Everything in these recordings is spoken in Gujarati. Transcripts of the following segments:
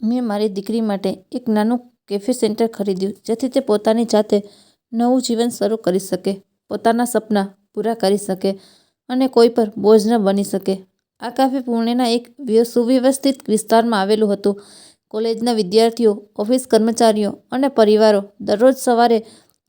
મેં મારી દીકરી માટે એક નાનું કેફે સેન્ટર ખરીદ્યું જેથી તે પોતાની જાતે નવું જીવન શરૂ કરી શકે, પોતાના સપના પૂરા કરી શકે અને કોઈ પર બોજ ન બની શકે. આ કાફે પુણેના એક સુવ્યવસ્થિત વિસ્તારમાં આવેલું હતું. કોલેજના વિદ્યાર્થીઓ, ઓફિસ કર્મચારીઓ અને પરિવારો દરરોજ સવારે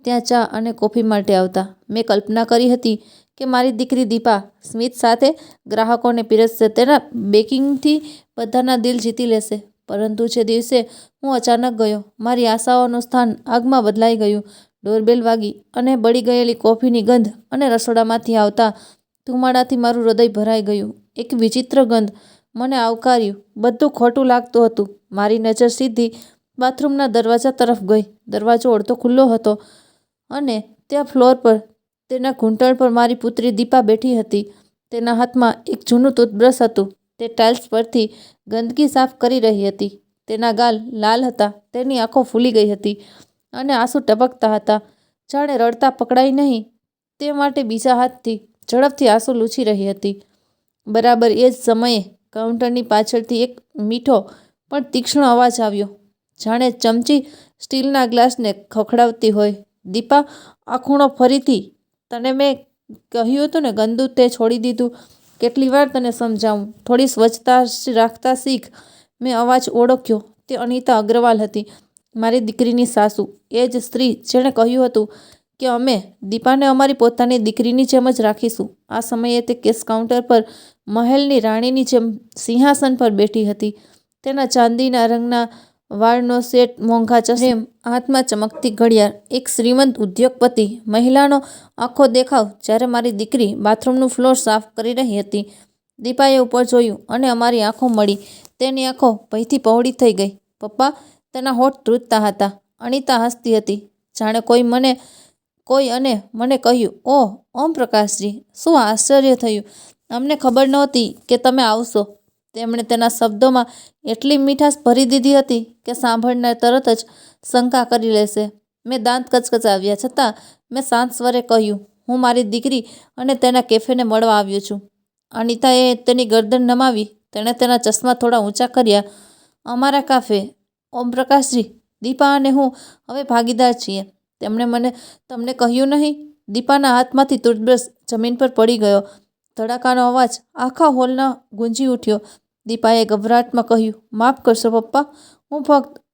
ત્યાં ચા અને કોફી માટે આવતા. મેં કલ્પના કરી હતી કે મારી દીકરી દીપા સ્મિત સાથે ગ્રાહકોને પીરસશે, તેના બેકિંગથી બધાના દિલ જીતી લેશે. પરંતુ જે દિવસે હું અચાનક ગયો, મારી આશાઓનું સ્થાન આગમાં બદલાઈ ગયું. ડોરબેલ વાગી અને બળી ગયેલી કોફીની ગંધ અને રસોડામાંથી આવતા ધુમાડાથી મારું હૃદય ભરાઈ ગયું. એક વિચિત્ર ગંધ મને આવકાર્યું. બધું ખોટું લાગતું હતું. મારી નજર સીધી બાથરૂમના દરવાજા તરફ ગઈ. દરવાજો અડધો ખુલ્લો હતો અને ત્યાં ફ્લોર પર તેના ઘૂંટણ પર મારી પુત્રી દીપા બેઠી હતી. તેના હાથમાં એક જૂનું ટૂથબ્રશ હતું. તે ટાઇલ્સ પરથી ગંદકી સાફ કરી રહી હતી. તેના ગાલ લાલ હતા, તેની આંખો ફૂલી ગઈ હતી અને આંસુ ટપકતા હતા. જાણે રડતા પકડાય નહીં તે માટે બીજા હાથથી ઝડપથી આંસુ લૂછી રહી હતી. બરાબર એ જ સમયે કાઉન્ટરની પાછળથી એક મીઠો પણ તીક્ષ્ણ અવાજ આવ્યો, જાણે ચમચી સ્ટીલના ગ્લાસને ખખડાવતી હોય. દીપા, આ ખૂણો ફરીથી. તને મેં કહ્યું હતું ને, ગંદુ તે છોડી દીધું. કેટલી વાર તને સમજાવું? થોડી સ્વચ્છતા રાખતા શીખ. મેં અવાજ ઓળખ્યો. તે અનિતા અગ્રવાલ હતી, મારી દીકરીની સાસુ. એ જ સ્ત્રી જેણે કહ્યું હતું કે અમે દીપાને અમારી પોતાની દીકરીની જેમ જ રાખીશું. આ સમયે તે કેશ કાઉન્ટર પર મહેલની રાણીની જેમ સિંહાસન પર બેઠી હતી. તેના ચાંદીના રંગના વાળનો સેટ, મોંઘા ચશ્મા, હાથમાં ચમકતી ઘડિયાળ. એક શ્રીમંત ઉદ્યોગપતિ મહિલાનો આખો દેખાવ. જ્યારે મારી દીકરી બાથરૂમનું ફ્લોર સાફ કરી રહી હતી, દીપાએ ઉપર જોયું અને અમારી આંખો મળી. તેની આંખો ભયથી પહોળી થઈ ગઈ. પપ્પા, તેના હોઠ ધ્રુજતા હતા. અનિતા હસતી હતી, જાણે કોઈ અને મને કહ્યું, ઓહ ઓમ પ્રકાશજી, શું આશ્ચર્ય થયું. અમને ખબર નહોતી કે તમે આવશો. તેમણે તેના શબ્દોમાં એટલી મીઠાશ ભરી દીધી હતી કે સાંભળનાર તરત જ શંકા કરી લેશે. મેં દાંત કચકચાવ્યા છતાં મેં શાંત સ્વરે કહ્યું, હું મારી દીકરી અને તેના કેફેને મળવા આવ્યો છું. અનિતાએ તેની ગરદન નમાવી. તેણે તેના ચશ્મા થોડા ઊંચા કર્યા. અમારા કાફે, ઓમપ્રકાશજી, દીપા અને હું હવે ભાગીદાર છીએ. તેમણે તમને કહ્યું નહીં? દીપાના હાથમાંથી ટૂથબ્રશ જમીન પર પડી ગયો. ધડાકાનો અવાજ આખા હોલમાં ગુંજી ઉઠ્યો. દીપાએ ગભરાટમાં કહ્યું, માફ કરશો પપ્પા,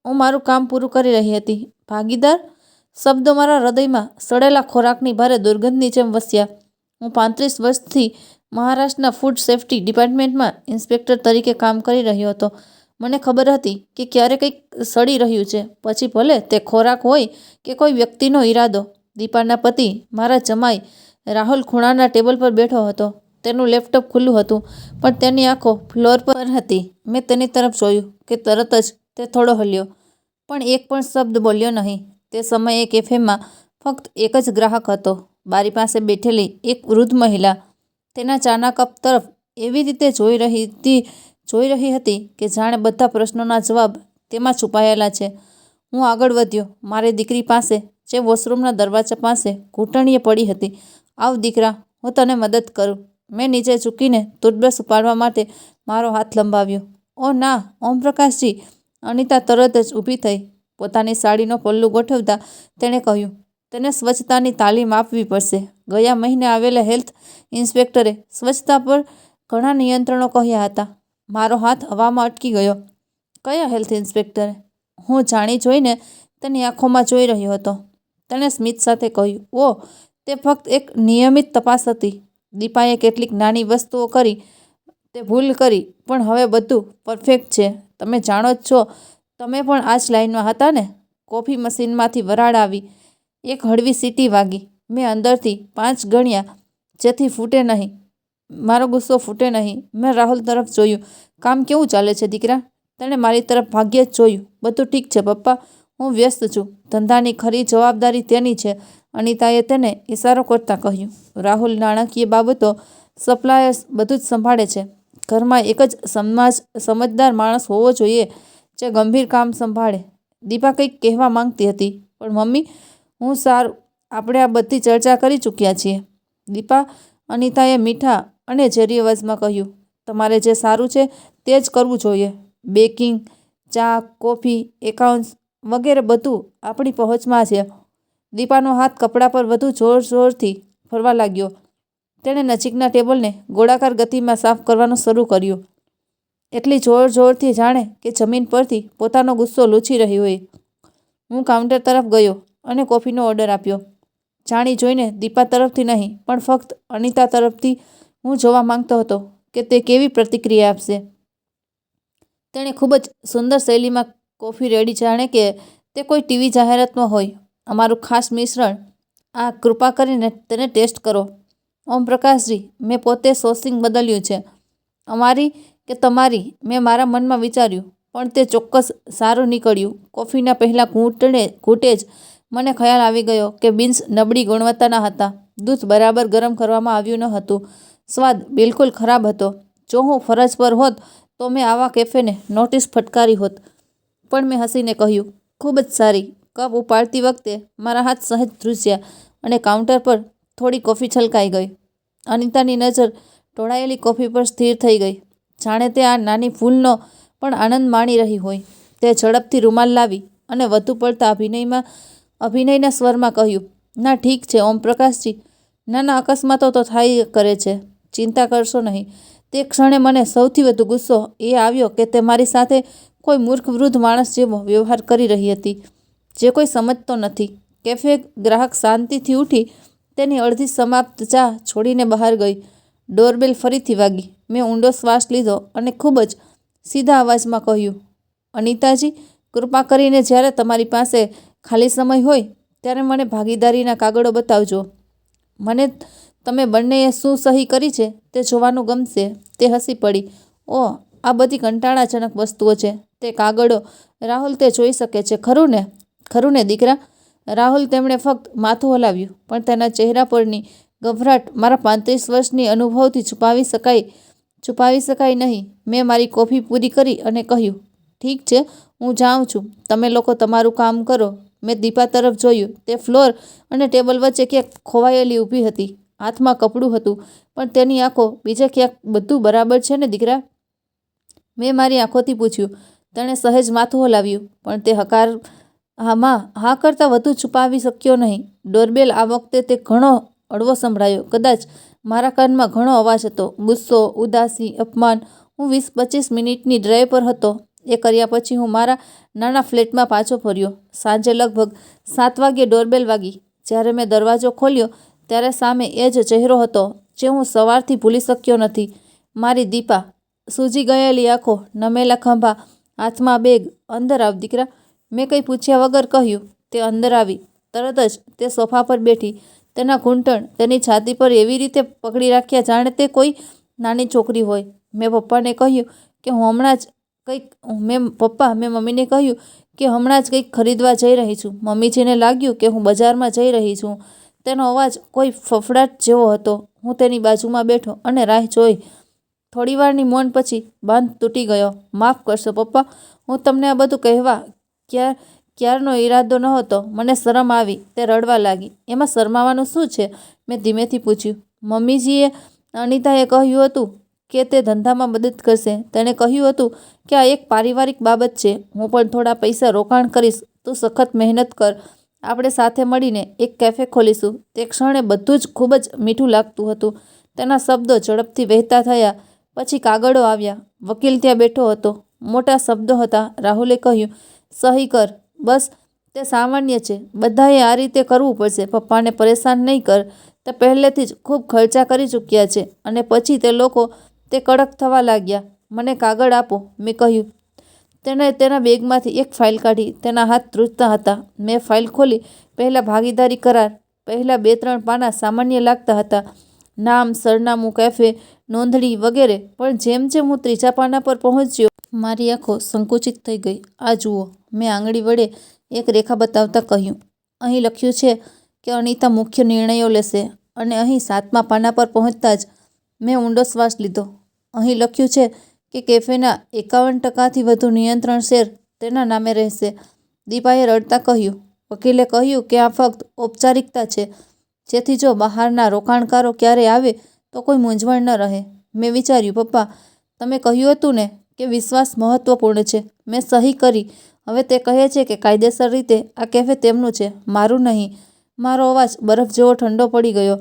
હું મારું કામ પૂરું કરી રહી હતી. ભાગીદાર? શબ્દો મારા હૃદયમાં સડેલા ખોરાકની ભારે દુર્ગંધની જેમ વસ્યા. હું 35 વર્ષથી મહારાષ્ટ્રના ફૂડ સેફ્ટી ડિપાર્ટમેન્ટમાં ઇન્સ્પેક્ટર તરીકે કામ કરી રહ્યો હતો. મને ખબર હતી કે ક્યારે કંઈક સડી રહ્યું છે, પછી ભલે તે ખોરાક હોય કે કોઈ વ્યક્તિનો ઈરાદો. દીપાના પતિ, મારા જમાઈ રાહુલ, ખૂણાના ટેબલ પર બેઠો હતો. તેનું લેપટોપ ખુલ્લું હતું, પણ તેની આંખો ફ્લોર પર હતી. મેં તેની તરફ જોયું કે તરત જ તે થોડો હલ્યો, પણ એક પણ શબ્દ બોલ્યો નહીં. તે સમયે કેફેમાં ફક્ત એક જ ગ્રાહક હતો, બારી પાસે બેઠેલી એક વૃદ્ધ મહિલા. તેના ચાના કપ તરફ એવી રીતે જોઈ રહી હતી કે જાણે બધા પ્રશ્નોના જવાબ તેમાં છુપાયેલા છે. હું આગળ વધ્યો, મારી દીકરી પાસે, જે વોશરૂમના દરવાજા પાસે ઘૂંટણીએ પડી હતી. આવ દીકરા, હું તને મદદ કરું. મેં નીચે ઝૂકીને ટૂથબ્રશ ઉપાડવા માટે મારો હાથ લંબાવ્યો. ઓ ના, ઓમપ્રકાશજી. અનિતા તરત જ ઊભી થઈ. પોતાની સાડીનો પલ્લું ગોઠવતા તેણે કહ્યું, તેને સ્વચ્છતાની તાલીમ આપવી પડશે. ગયા મહિને આવેલા હેલ્થ ઇન્સ્પેક્ટરે સ્વચ્છતા પર ઘણા નિયંત્રણો કહ્યા હતા. મારો હાથ હવામાં અટકી ગયો. કયા હેલ્થ ઇન્સ્પેક્ટરે? હું જાણી જોઈને તેની આંખોમાં જોઈ રહ્યો હતો. તેણે સ્મિત સાથે કહ્યું, ઓહ, તે ફક્ત એક નિયમિત તપાસ હતી. દીપાએ કેટલીક નાની વસ્તુઓ કરી, તે ભૂલ કરી, પણ હવે બધું પરફેક્ટ છે. તમે જાણો જ છો, તમે પણ આ જ લાઇનમાં હતા ને? કોફી મશીનમાંથી વરાળ આવી. એક હળવી સીટી વાગી. મેં અંદરથી 5 ગણ્યા, જેથી ફૂટે નહીં. મારો ગુસ્સો ફૂટે નહીં. મેં રાહુલ તરફ જોયું. કામ કેવું ચાલે છે દીકરા? તેણે મારી તરફ ભાગ્યે જ જોયું. બધું ઠીક છે પપ્પા, હું વ્યસ્ત છું. ધંધાની ખરી જવાબદારી તેની છે. અનિતાએ તેને ઇશારો કરતા કહ્યું. રાહુલ નાણાકીય બાબતો, સપ્લાયર્સ બધું જ સંભાળે છે. ઘરમાં એક જ સમજદાર માણસ હોવો જોઈએ જે ગંભીર કામ સંભાળે. દીપા કંઈક કહેવા માંગતી હતી, પણ મમ્મી, હું સારું, આપણે આ બધી ચર્ચા કરી ચૂક્યા છીએ. દીપા, અનિતાએ મીઠા અને ઝેરી અવાજમાં કહ્યું, તમારે જે સારું છે તે જ કરવું જોઈએ. બેકિંગ, ચા, કોફી, એકાઉન્ટ્સ વગેરે બધું આપણી પહોંચમાં છે. દીપાનો હાથ કપડા પર વધુ જોર-જોરથી ફરવા લાગ્યો. તેણે નજીકના ટેબલને ગોળાકાર ગતિમાં સાફ કરવાનું શરૂ કર્યું. એટલી જોર-જોરથી જાણે કે જમીન પરથી પોતાનો ગુસ્સો લૂછી રહી હોય. હું કાઉન્ટર તરફ ગયો અને કોફીનો ઓર્ડર આપ્યો. જાણી જોઈને દીપા તરફથી નહીં, પણ ફક્ત અનિતા તરફથી હું જોવા માંગતો હતો કે તે કેવી પ્રતિક્રિયા આપશે. તેણે ખૂબ જ સુંદર શૈલીમાં કોફી રેડી, જાણે કે તે કોઈ ટીવી જાહેરાતમાં હોય. અમારું ખાસ મિશ્રણ, આ કૃપા કરીને તેને ટેસ્ટ કરો. ઓમપ્રકાશજી, મેં પોતે સોસિંગ બદલ્યું છે. અમારી કે તમારી, મેં મારા મનમાં વિચાર્યું, પણ તે ચોક્કસ સારું નીકળ્યું. કોફીના પહેલા ઘૂંટે જ મને ખ્યાલ આવી ગયો કે બીન્સ નબળી ગુણવત્તાના હતા. દૂધ બરાબર ગરમ કરવામાં આવ્યું ન હતું. સ્વાદ બિલકુલ ખરાબ હતો. જો હું ફરજ પર હોત તો મેં આવા કેફેને નોટિસ ફટકારી હોત. પણ મેં હસીને કહ્યું, ખૂબ જ સારી. કપ ઉપાડતી વખતે મારા હાથ સહેજ ધ્રુજ્યા અને કાઉન્ટર પર થોડી કોફી છલકાઈ ગઈ. અનિતાની નજર ઢોળાયેલી કોફી પર સ્થિર થઈ ગઈ, જાણે તે આ નાની ભૂલનો પણ આનંદ માણી રહી હોય. તે ઝડપથી રૂમાલ લાવી અને વધુ પડતા અભિનયના સ્વરમાં કહ્યું, ના ઠીક છે ઓમપ્રકાશજી, નાના અકસ્માતો તો થાય કરે છે, ચિંતા કરશો નહીં. તે ક્ષણે મને સૌથી વધુ ગુસ્સો એ આવ્યો કે તે મારી સાથે કોઈ મૂર્ખ વૃદ્ધ માણસ જેવો વ્યવહાર કરી રહી હતી, જે કોઈ સમજતો નથી. કેફે ગ્રાહક શાંતિથી ઉઠી તેની અડધી સમાપ્ત ચા છોડીને બહાર ગઈ. ડોરબેલ ફરીથી વાગી. મેં ઊંડો શ્વાસ લીધો અને ખૂબ જ સીધા અવાજમાં કહ્યું, અનિતાજી, કૃપા કરીને જ્યારે તમારી પાસે ખાલી સમય હોય ત્યારે મને ભાગીદારીના કાગળો બતાવજો. મને તમે બંનેએ શું સહી કરી છે તે જોવાનું ગમશે. તે હસી પડી. ઓહ, આ બધી કંટાળાજનક વસ્તુઓ છે. તે કાગળો, રાહુલ, તે જોઈ શકે છે, ખરું ને? ખરું ને દીકરા? રાહુલ, તેમણે ફક્ત માથું હલાવ્યું, પણ તેના ચહેરા પરની ગભરાટ મારા 35 વર્ષની અનુભવથી છુપાવી શકાય નહીં. મેં મારી કોફી પૂરી કરી અને કહ્યું, ઠીક છે, હું જાઉં છું. તમે લોકો તમારું કામ કરો. મેં દીપા તરફ જોયું. તે ફ્લોર અને ટેબલ વચ્ચે ક્યાંક ખોવાયેલી ઊભી હતી. હાથમાં કપડું હતું, પણ તેની આંખો બીજે ક્યાંક. બધું બરાબર છે ને દીકરા? મેં મારી આંખોથી પૂછ્યું. તેણે સહેજ માથું હલાવ્યું, પણ તે હા કરતાં વધુ છુપાવી શક્યો નહીં. ડોરબેલ આ વખતે તે ઘણો હળવો સંભળાયો. કદાચ મારા કાનમાં ઘણો અવાજ હતો. ગુસ્સો, ઉદાસી, અપમાન. હું 20-25 મિનિટની ડ્રાઈવ પર હતો. એ કર્યા પછી હું મારા નાના ફ્લેટમાં પાછો ફર્યો. સાંજે લગભગ 7 વાગ્યે ડોરબેલ વાગી. જ્યારે મેં દરવાજો ખોલ્યો ત્યારે સામે એ જ ચહેરો હતો જે હું સવારથી ભૂલી શક્યો નથી. મારી દીપા. સૂજી ગયેલી આંખો, નમેલા ખભા, હાથમાં બેગ. અંદર આવ દીકરા, મેં કંઈ પૂછ્યા વગર કહ્યું. તે અંદર આવી. તરત જ તે સોફા પર બેઠી. તેના ઘૂંટણ તેની છાતી પર એવી રીતે પકડી રાખ્યા જાણે તે કોઈ નાની છોકરી હોય. મેં પપ્પાને કહ્યું કે મેં મમ્મીને કહ્યું કે હમણાં જ કંઈક ખરીદવા જઈ રહી છું. મમ્મીજીને લાગ્યું કે હું બજારમાં જઈ રહી છું. તેનો અવાજ કોઈ ફફડાટ જેવો હતો. હું તેની બાજુમાં બેઠો અને રાહ જોઈ. થોડીવારની મૌન પછી બાંધ તૂટી ગયો. માફ કરશો પપ્પા, હું તમને આ બધું કહેવા ક્યારનો ઈરાદો નહોતો. મને શરમ આવી. તે રડવા લાગી. એમાં શરમાવાનું શું છે? મેં ધીમેથી પૂછ્યું. મમ્મીજીએ, અનિતાએ કહ્યું હતું કે તે ધંધામાં મદદ કરશે. તેણે કહ્યું હતું કે આ એક પારિવારિક બાબત છે. હું પણ થોડા પૈસા રોકાણ કરીશ. તું સખત મહેનત કર. આપણે સાથે મળીને એક કેફે ખોલીશું. તે ક્ષણે બધું જ ખૂબ જ મીઠું લાગતું હતું. તેના શબ્દો ઝડપથી વહેતા થયા. પછી કાગળો આવ્યા. વકીલ ત્યાં બેઠો હતો. મોટા શબ્દો હતા. રાહુલે કહ્યું, સહી કર. બસ, તે સામાન્ય છે. બધાએ આ રીતે કરવું પડશે. પપ્પાને પરેશાન નહીં કર. તે પહેલેથી જ ખૂબ ખર્ચા કરી ચૂક્યા છે. અને પછી તે લોકો તે કડક થવા લાગ્યા. મને કાગળ આપો, મેં કહ્યું. તેણે તેના બેગમાંથી એક ફાઇલ કાઢી. તેના હાથ ધ્રુજતા હતા. મેં ફાઇલ ખોલી. પહેલા ભાગીદારી કરાર. પહેલા 2-3 પાના સામાન્ય લાગતા હતા. નામ, સરનામું, કેફે, નોંધણી વગેરે. પણ જેમ જેમ હું ત્રીજા પાના પર પહોંચ્યો, મારી આંખો સંકુચિત થઈ ગઈ. આ જુઓ, મેં આંગળી વડે એક રેખા બતાવતા કહ્યું. અહીં લખ્યું છે કે અનિતા મુખ્ય નિર્ણયો લેશે. અને અહીં 7મા પાના પર પહોંચતા જ મેં ઊંડો શ્વાસ લીધો. અહીં લખ્યું છે કે કેફેના 51% વધુ નિયંત્રણ શેર તેના નામે રહેશે. દીપાએ રડતા કહ્યું. વકીલે કહ્યું કે આ ફક્ત ઔપચારિકતા છે, જેથી જો બહારના રોકાણકારો ક્યારે આવે તો કોઈ મૂંઝવણ ન રહે. મેં વિચાર્યું, પપ્પા, તમે કહ્યું હતું ને કે વિશ્વાસ મહત્વપૂર્ણ છે. મેં સહી કરી. હવે તે કહે છે કે કાયદેસર રીતે આ કેફે તેમનું છે, મારું નહીં. મારો અવાજ બરફ જેવો ઠંડો પડી ગયો.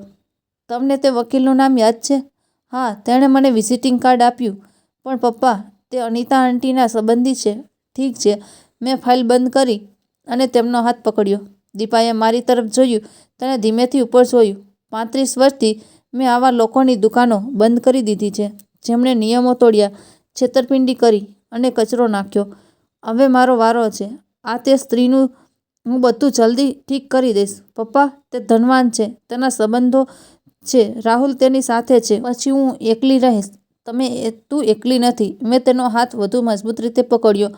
તમને તે વકીલનું નામ યાદ છે? હા, તેણે મને વિઝિટિંગ કાર્ડ આપ્યું. પણ પપ્પા, તે અનિતા આંટીના સંબંધી છે. ઠીક છે. મેં ફાઇલ બંધ કરી અને તેમનો હાથ પકડ્યો. દીપાએ મારી તરફ જોયું. તેણે ધીમેથી ઉપર જોયું. 35 વર્ષથી મેં આવા લોકોની દુકાનો બંધ કરી દીધી છે, જેમણે નિયમો તોડ્યા, છેતરપિંડી કરી અને કચરો નાખ્યો. હવે મારો વારો છે. આ તે સ્ત્રીનું હું બધું જલ્દી ઠીક કરી દઈશ. પપ્પા, તે ધનવાન છે, તેના સંબંધો છે, રાહુલ તેની સાથે છે. પછી હું એકલી રહીશ. તું એકલી નથી. મેં તેનો હાથ વધુ મજબૂત રીતે પકડ્યો.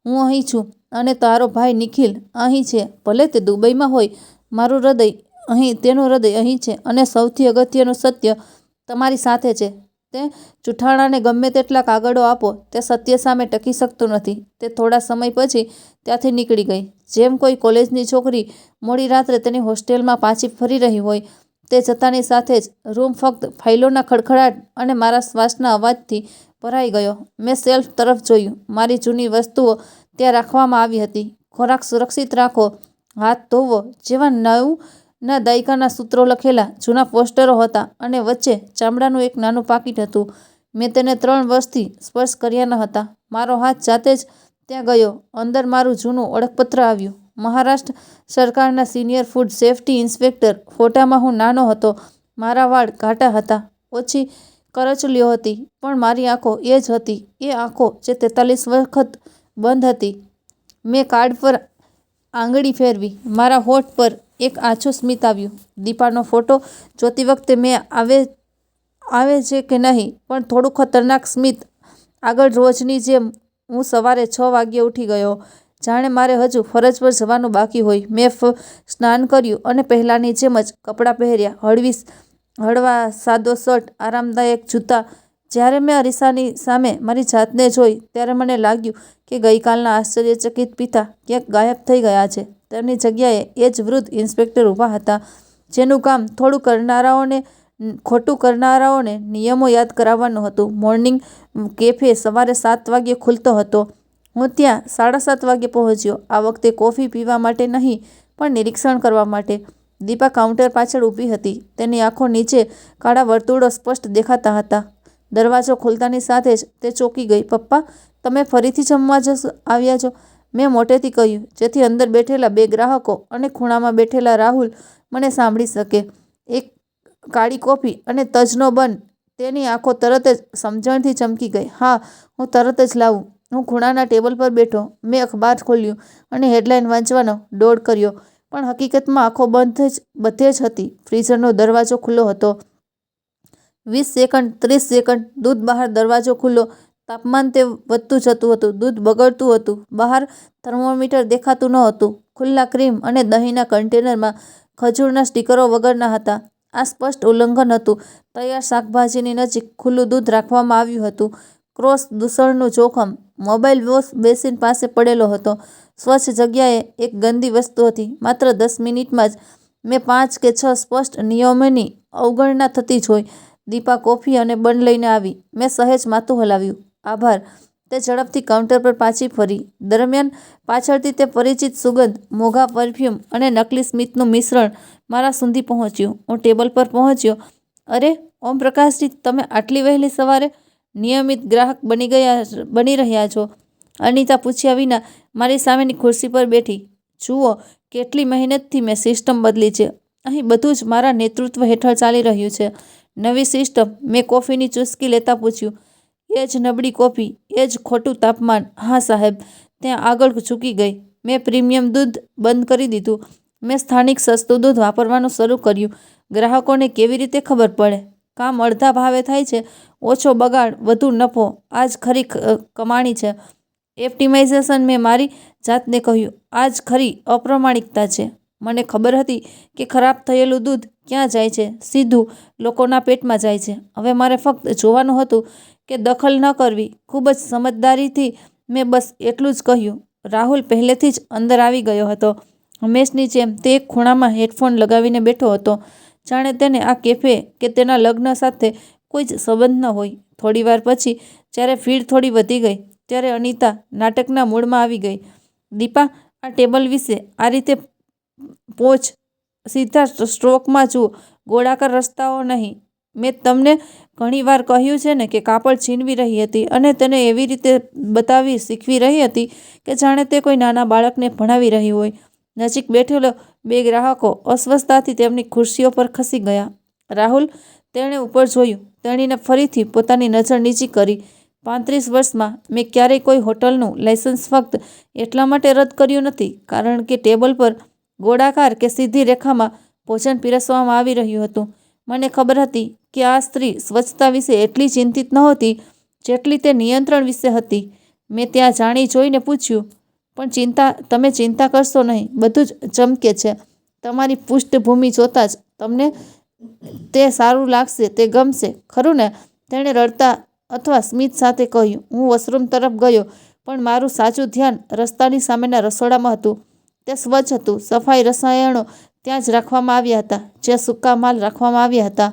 હું અહીં છું અને તારો ભાઈ નિખિલ અહીં છે. ભલે તે દુબઈમાં હોય, મારું હૃદય અહીં, તેનું હૃદય અહીં છે. અને સૌથી અગત્યનું સત્ય તમારી સાથે છે. તે જૂઠાણાને ગમે તેટલા કાગળો આપો, તે સત્ય સામે ટકી શકતું નથી. તે થોડા સમય પછી ત્યાંથી નીકળી ગઈ, જેમ કોઈ કોલેજની છોકરી મોડી રાત્રે તેની હોસ્ટેલમાં પાછી ફરી રહી હોય. તે જતાની સાથે જ રૂમ ફક્ત ફાઇલોના ખડખડાટ અને મારા શ્વાસના અવાજથી ભરાઈ ગયો. મેં શેલ્ફ તરફ જોયું. મારી જૂની વસ્તુઓ ત્યાં રાખવામાં આવી હતી. ખોરાક સુરક્ષિત રાખો, હાથ ધોવો જેવા 90ના દાયકાના સૂત્રો લખેલા જૂના પોસ્ટરો હતા અને વચ્ચે ચામડાનું એક નાનું પાકીટ હતું. મેં તેને 3 વર્ષથી સ્પર્શ કર્યા ન હતા. મારો હાથ જાતે જ ત્યાં ગયો. અંદર મારું જૂનું ઓળખપત્ર આવ્યું. મહારાષ્ટ્ર સરકારના સિનિયર ફૂડ સેફ્ટી ઇન્સ્પેક્ટર. ફોટામાં હું નાનો હતો. મારા વાળ ઘાટા હતા, ઓછી કરચલીઓ હતી, પણ મારી આંખો એ જ હતી. એ આંખો જે 43 વખત બંધ હતી. મેં કાર્ડ પર આંગળી ફેરવી. મારા હોઠ પર એક આછું સ્મિત આવ્યું. દીપાનો ફોટો જોતી વખતે મેં આવે છે કે નહીં, પણ થોડું ખતરનાક સ્મિત. આગળ રોજની જેમ હું સવારે 6 વાગ્યે ઉઠી ગયો, જાણે મારે હજુ ફરજ પર જવાનું બાકી હોય. મેં સ્નાન કર્યું અને પહેલાંની જેમ જ કપડાં પહેર્યા. હળવા સાદો શર્ટ, આરામદાયક જૂતા. જ્યારે મેં અરીસાની સામે મારી જાતને જોઈ, ત્યારે મને લાગ્યું કે ગઈકાલના આશ્ચર્યચકિત પિતા ક્યાંક ગાયબ થઈ ગયા છે. તેમની જગ્યાએ એ જ વૃદ્ધ ઇન્સ્પેક્ટર ઊભા હતા, જેનું કામ ખોટું કરનારાઓને નિયમો યાદ કરાવવાનું હતું. મોર્નિંગ કેફે સવારે 7 વાગ્યે ખુલતો હતો. હું ત્યાં 7:30 વાગ્યે પહોંચ્યો. આ વખતે કોફી પીવા માટે નહીં, પણ નિરીક્ષણ કરવા માટે. દીપા કાઉન્ટર પાછળ ઊભી હતી. તેની આંખો નીચે કાળા વર્તુળો સ્પષ્ટ દેખાતા હતા. દરવાજો ખુલતાની સાથે જ તે ચોંકી ગઈ. પપ્પા, તમે ફરીથી જમવા આવ્યા છો? મેં મોટેથી કહ્યું, જેથી અંદર બેઠેલા 2 ગ્રાહકો અને ખૂણામાં બેઠેલા રાહુલ મને સાંભળી શકે. એક કાળી કોફી અને તજનો બન. તેની આંખો તરત જ સમજણથી ચમકી ગઈ. હા, હું તરત જ લાવું. હું ખૂણાના ટેબલ પર બેઠો. મેં અખબાર ખોલ્યું અને હેડલાઇન વાંચવાનો દોડ કર્યો, પણ હકીકતમાં આંખો બધે જ હતી. ફ્રીઝરનો દરવાજો ખુલ્લો હતો. 20 સેકન્ડ, 30 સેકન્ડ. દૂધ બહાર. દરવાજો ખુલ્લો. તાપમાન તે વધતું જતું હતું. દૂધ બગડતું હતું. બહાર થર્મોમીટર દેખાતું ન હતું. ખુલ્લા ક્રીમ અને દહીંના કન્ટેનરમાં ખજૂરના સ્ટીકરો વગરના હતા. આ સ્પષ્ટ ઉલ્લંઘન હતું. તૈયાર શાકભાજીની નજીક ખુલ્લું દૂધ રાખવામાં આવ્યું હતું. ક્રોસ દૂષણનું જોખમ. મોબાઈલ વોશ બેસિન પાસે પડેલો હતો. સ્વચ્છ જગ્યાએ એક ગંદી વસ્તુ હતી. માત્ર 10 મિનિટમાં જ મેં 5 કે 6 સ્પષ્ટ નિયમોની અવગણના થતી જોઈ. દીપા કોફી અને બન લઈને આવી. મેં સહેજ માથું હલાવ્યું. આભાર. તે ઝડપથી કાઉન્ટર પર પાછી ફરી. દરમિયાન પાછળથી તે પરિચિત સુગંધ, મોંઘા પરફ્યુમ અને નકલી સ્મિતનું મિશ્રણ મારા સુધી પહોંચ્યું. હું ટેબલ પર પહોંચ્યો. અરે, ઓમ પ્રકાશજી, તમે આટલી વહેલી સવારે નિયમિત ગ્રાહક બની રહ્યા છો? અનિતા પૂછ્યા વિના મારી સામેની ખુરશી પર બેઠી. જુઓ, કેટલી મહેનતથી મેં સિસ્ટમ બદલી છે. અહીં બધું જ મારા નેતૃત્વ હેઠળ ચાલી રહ્યું છે. નવી સિસ્ટમ? મેં કોફીની ચૂસકી લેતા પૂછ્યું. એ જ નબળી કોફી, એ જ ખોટું તાપમાન. હા સાહેબ. ત્યાં આગળ ઝૂકી ગઈ. મેં પ્રીમિયમ દૂધ બંધ કરી દીધું. મેં સ્થાનિક સસ્તું દૂધ વાપરવાનું શરૂ કર્યું. ગ્રાહકોને કેવી રીતે ખબર પડે? કામ અડધા ભાવે થાય છે. ઓછો બગાડ, વધુ નફો. આ જ ખરી કમાણી છે. ઓપ્ટિમાઇઝેશન. મેં મારી જાતને કહ્યું. આ જ ખરી અપ્રામાણિકતા છે. મને ખબર હતી કે ખરાબ થયેલું દૂધ ક્યાં જાય છે. સીધું લોકોના પેટમાં જાય છે. હવે મારે ફક્ત જોવાનું હતું કે દખલ ન કરવી. ખૂબ જ સમજદારીથી મેં બસ એટલું જ કહ્યું. રાહુલ પહેલેથી જ અંદર આવી ગયો હતો. હંમેશની જેમ તે એક ખૂણામાં હેડફોન લગાવીને બેઠો હતો, જાણે તેને આ કેફે કે તેના લગ્ન સાથે કોઈ જ સંબંધ ન હોય. થોડીવાર પછી જ્યારે ભીડ થોડી વધી ગઈ ત્યારે અનિતા નાટકના મૂડમાં આવી ગઈ. દીપા, આ ટેબલ વિશે આ રીતે પહોંચ, સીધા સ્ટ્રોકમાં જુઓ, ગોળાકાર રસ્તાઓ નહીં. મેં તમને ઘણી વાર કહ્યું છે ને કે કાપડ છીનવી રહી હતી અને તેને એવી રીતે બતાવી શીખવી રહી હતી કે જાણે તે કોઈ નાના બાળકને ભણાવી રહી હોય. નજીક બેઠેલો બે ગ્રાહકો અસ્વસ્થતાથી તેમની ખુરશીઓ પર ખસી ગયા. રાહુલ, તેણે ઉપર જોયું. તેણીને ફરીથી પોતાની નજર નીચી કરી. 35 વર્ષમાં મેં ક્યારેય કોઈ હોટલનું લાયસન્સ ફક્ત એટલા માટે રદ કર્યું નથી કારણ કે ટેબલ પર ગોળાકાર કે સીધી રેખામાં ભોજન પીરસવામાં આવી રહ્યું હતું. મને ખબર હતી કે આ સ્ત્રી સ્વચ્છતા વિશે એટલી ચિંતિત નહોતી જેટલી તે નિયંત્રણ વિશે હતી. મેં ત્યાં જાણી જોઈને પૂછ્યું, પણ તમે ચિંતા કરશો નહીં, બધું જ ચમકે છે. તમારી પૃષ્ઠભૂમિ જોતાં જ તમને તે સારું લાગશે, તે ગમશે, ખરું ને? તેણે રડતા અથવા સ્મિત સાથે કહ્યું. હું વોશરૂમ તરફ ગયો, પણ મારું સાચું ધ્યાન રસ્તાની સામેના રસોડામાં હતું. તે સ્વચ્છ હતું. સફાઈ રસાયણો ત્યાં જ રાખવામાં આવ્યા હતા જ્યાં સૂકા માલ રાખવામાં આવ્યા હતા.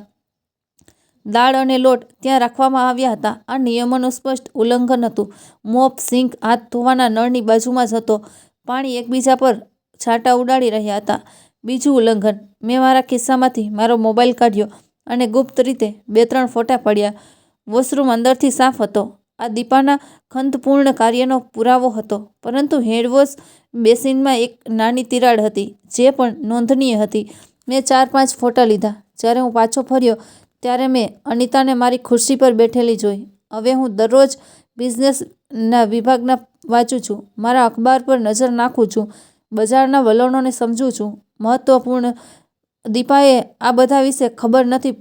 દાળ અને લોટ ત્યાં રાખવામાં આવ્યા હતા. આ નિયમોનું સ્પષ્ટ ઉલ્લંઘન હતું. મોપ, સિંક હાથ ધોવાના નળની બાજુમાં જ હતો. પાણી એકબીજા પર છાંટા ઉડાડી રહ્યા હતા. બીજું ઉલ્લંઘન, મેં મારા ખિસ્સામાંથી મારો મોબાઈલ કાઢ્યો અને ગુપ્ત રીતે 2-3 ફોટા પડ્યા. વોશરૂમ અંદરથી સાફ હતો. આ દીપાના ખંતપૂર્ણ કાર્યનો પુરાવો હતો. પરંતુ હેન્ડવોશ બેસિનમાં એક નાની તિરાડ હતી જે પણ નોંધનીય હતી. મેં 4-5 ફોટા લીધા. જ્યારે હું પાછો ફર્યો ત્યારે મેં અનિતાને મારી ખુરશી પર બેઠેલી જોઈ. હવે હું દરરોજ બિઝનેસના વિભાગના વાંચું છું, મારા અખબાર પર નજર નાખું છું, બજારના વલણોને સમજું છું. મહત્વપૂર્ણ, દીપાએ આ બધા વિશે ખબર નથી.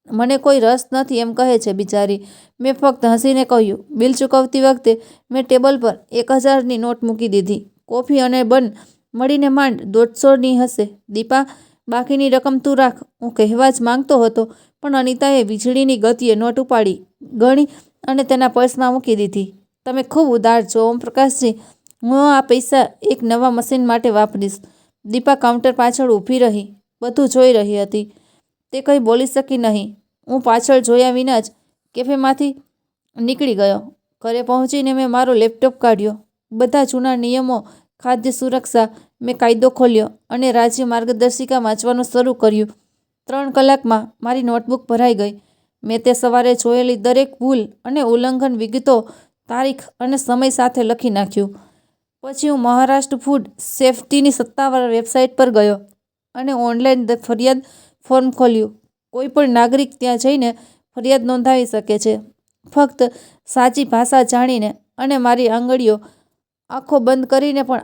મને કોઈ રસ નથી એમ કહે છે બિચારી. મેં ફક્ત હસીને કહ્યું. બિલ ચૂકવતી વખતે મેં ટેબલ પર 1000ની નોટ મૂકી દીધી. કોફી અને બન મળીને માંડ 150ની હશે. દીપા, બાકીની રકમ તું રાખ. હું કહેવા જ માંગતો હતો, પણ અનિતાએ વીજળીની ગતિએ નોટ ઉપાડી, ગણી અને તેના પર્સમાં મૂકી દીધી. તમે ખૂબ ઉદાર છો ઓમપ્રકાશજી. હું આ પૈસા એક નવા મશીન માટે વાપરીશ. દીપા કાઉન્ટર પાછળ ઊભી રહી, બધું જોઈ રહી હતી. તે કંઈ બોલી શકી નહીં. હું પાછળ જોયા વિના જ કેફેમાંથી નીકળી ગયો. ઘરે પહોંચીને મેં મારો લેપટોપ કાઢ્યો. બધા જૂના નિયમો, ખાદ્ય સુરક્ષા. મેં કાયદો ખોલ્યો અને રાજ્ય માર્ગદર્શિકા વાંચવાનું શરૂ કર્યું. 3 કલાકમાં મારી નોટબુક ભરાઈ ગઈ. મેં તે સવારે જોયેલી દરેક ભૂલ અને ઉલ્લંઘન વિગતો, તારીખ અને સમય સાથે લખી નાખ્યું. પછી હું મહારાષ્ટ્ર ફૂડ સેફ્ટીની સત્તાવાર વેબસાઇટ પર ગયો અને ઓનલાઈન ફરિયાદ ફોર્મ ખોલ્યું. કોઈ પણ નાગરિક ત્યાં જઈને ફરિયાદ નોંધાવી શકે છે, ફક્ત સાચી ભાષા જાણીને અને મારી આંગળીઓ, આંખો બંધ કરીને પણ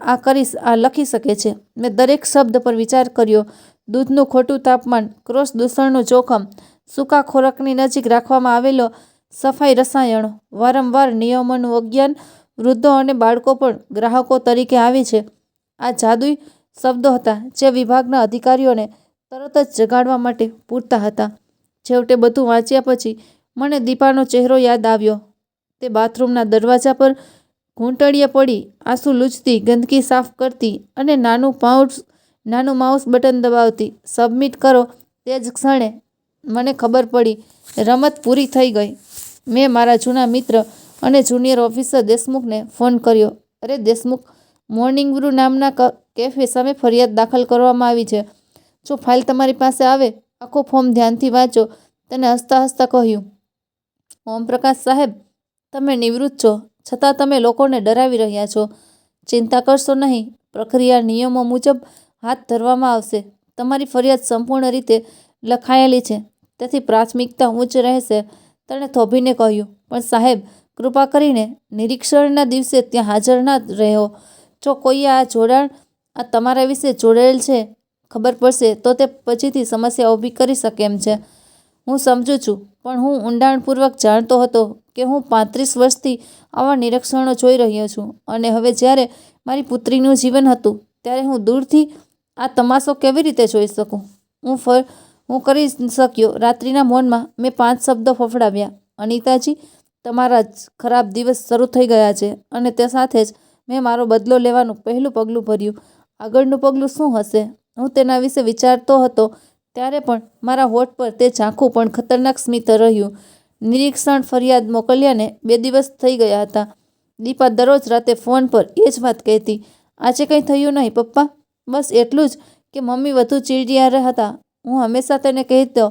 આ લખી શકે છે. મેં દરેક શબ્દ પર વિચાર કર્યો. દૂધનું ખોટું તાપમાન, ક્રોસ દૂષણનું જોખમ, સૂકા ખોરાકની નજીક રાખવામાં આવેલો સફાઈ રસાયણો, વારંવાર નિયમોનું અજ્ઞાન, વૃદ્ધો અને બાળકો પણ ગ્રાહકો તરીકે આવી છે. આ જાદુઈ શબ્દો હતા જે વિભાગના અધિકારીઓને તરત જ જગાડવા માટે પૂરતા હતા. છેવટે બધું વાંચ્યા પછી મને દીપાનો ચહેરો યાદ આવ્યો. તે બાથરૂમના દરવાજા પર ઘૂંટણીએ પડી, આંસુ લૂછતી, ગંદકી સાફ કરતી અને નાનું માઉસ બટન દબાવતી. સબમિટ કરો. તે જ ક્ષણે મને ખબર પડી, રમત પૂરી થઈ ગઈ. મેં મારા જૂના મિત્ર અને જુનિયર ઓફિસર દેશમુખને ફોન કર્યો. અરે દેશમુખ, મોર્નિંગ બ્રૂ નામના કેફે સામે ફરિયાદ દાખલ કરવામાં આવી છે. જો ફાઇલ તમારી પાસે આવે, આખો ફોર્મ ધ્યાનથી વાંચો. તેને હસતા હસતા કહ્યું. ઓમપ્રકાશ સાહેબ, તમે નિવૃત્ત છો, છતાં તમે લોકોને ડરાવી રહ્યા છો. ચિંતા કરશો નહીં, પ્રક્રિયા નિયમો મુજબ હાથ ધરવામાં આવશે. તમારી ફરિયાદ સંપૂર્ણ રીતે લખાયેલી છે, તેથી પ્રાથમિકતા ઉચ્ચ રહેશે. તેણે થોભીને કહ્યું. પણ સાહેબ, કૃપા કરીને નિરીક્ષણના દિવસે ત્યાં હાજર ના રહો. જો કોઈએ આ જોડાણ તમારા વિશે જોડેલ છે ખબર પડશે તો તે પછીથી સમસ્યા ઊભી કરી શકે એમ છે. હું સમજુ છું, પણ હું ઊંડાણપૂર્વક જાણતો હતો કે હું 35 વર્ષથી આવા નિરીક્ષણો જોઈ રહ્યો છું અને હવે જ્યારે મારી પુત્રીનું જીવન હતું ત્યારે હું દૂરથી આ તમાશો કેવી રીતે જોઈ શકું? હું કરી શક્યો. રાત્રિના મૌનમાં મેં 5 શબ્દો ફફડાવ્યા. અનિતાજી, તમારા જ ખરાબ દિવસ શરૂ થઈ ગયા છે. અને તે સાથે જ મેં મારો બદલો લેવાનું પહેલું પગલું ભર્યું. આગળનું પગલું શું હશે? હું તેના વિશે વિચારતો હતો ત્યારે પણ મારા હોઠ પર તે ઝાંખું પણ ખતરનાક સ્મિત રહ્યું. નિરીક્ષણ ફરિયાદ મોકલ્યાને 2 દિવસ થઈ ગયા હતા. દીપા દરરોજ રાતે ફોન પર એ જ વાત કહેતી, આજે કંઈ થયું નહીં પપ્પા, બસ એટલું જ કે મમ્મી વધુ ચીડિયા હતા. હું હંમેશા તેને કહેતો,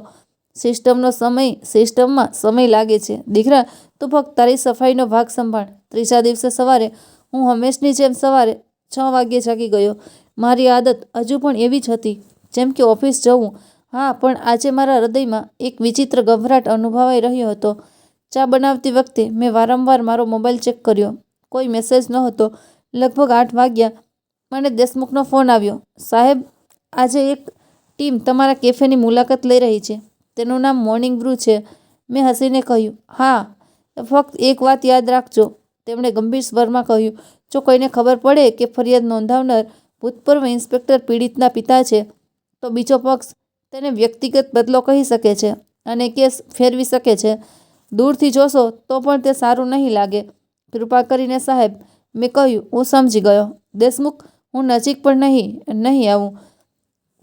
સિસ્ટમમાં સમય લાગે છે દીકરા, તું ફક્ત તારી સફાઈનો ભાગ સંભાળ. 3જા દિવસે સવારે હું હંમેશની જેમ સવારે 6 વાગ્યે જાગી ગયો. મારી આદત હજુ પણ એવી જ હતી, જેમ કે ઓફિસ જવું. હા, પણ આજે મારા હૃદયમાં એક વિચિત્ર ગભરાટ અનુભવાઈ રહ્યો હતો. ચા બનાવતી વખતે મેં વારંવાર મારો મોબાઈલ ચેક કર્યો. કોઈ મેસેજ નહોતો. લગભગ 8 વાગ્યા મને દેશમુખનો ફોન આવ્યો. સાહેબ, આજે એક ટીમ તમારા કેફેની મુલાકાત લઈ રહી છે. તેનું નામ મોર્નિંગ બ્રૂ છે. મેં હસીને કહ્યું, હા, ફક્ત એક વાત યાદ રાખજો. તેમણે ગંભીર સ્વરમાં કહ્યું, જો કોઈને ખબર પડે કે ફરિયાદ નોંધાવનાર ભૂતપૂર્વ ઇન્સ્પેક્ટર પીડિતના પિતા છે, તો બીજો પક્ષ તેને વ્યક્તિગત બદલો કહી શકે છે અને કેસ ફેરવી શકે છે. દૂરથી જોશો તો પણ તે સારું નહીં લાગે. કૃપા કરીને સાહેબ, મેં કહ્યું. હું સમજી ગયો દેશમુખ, હું નજીક પણ નહીં આવું.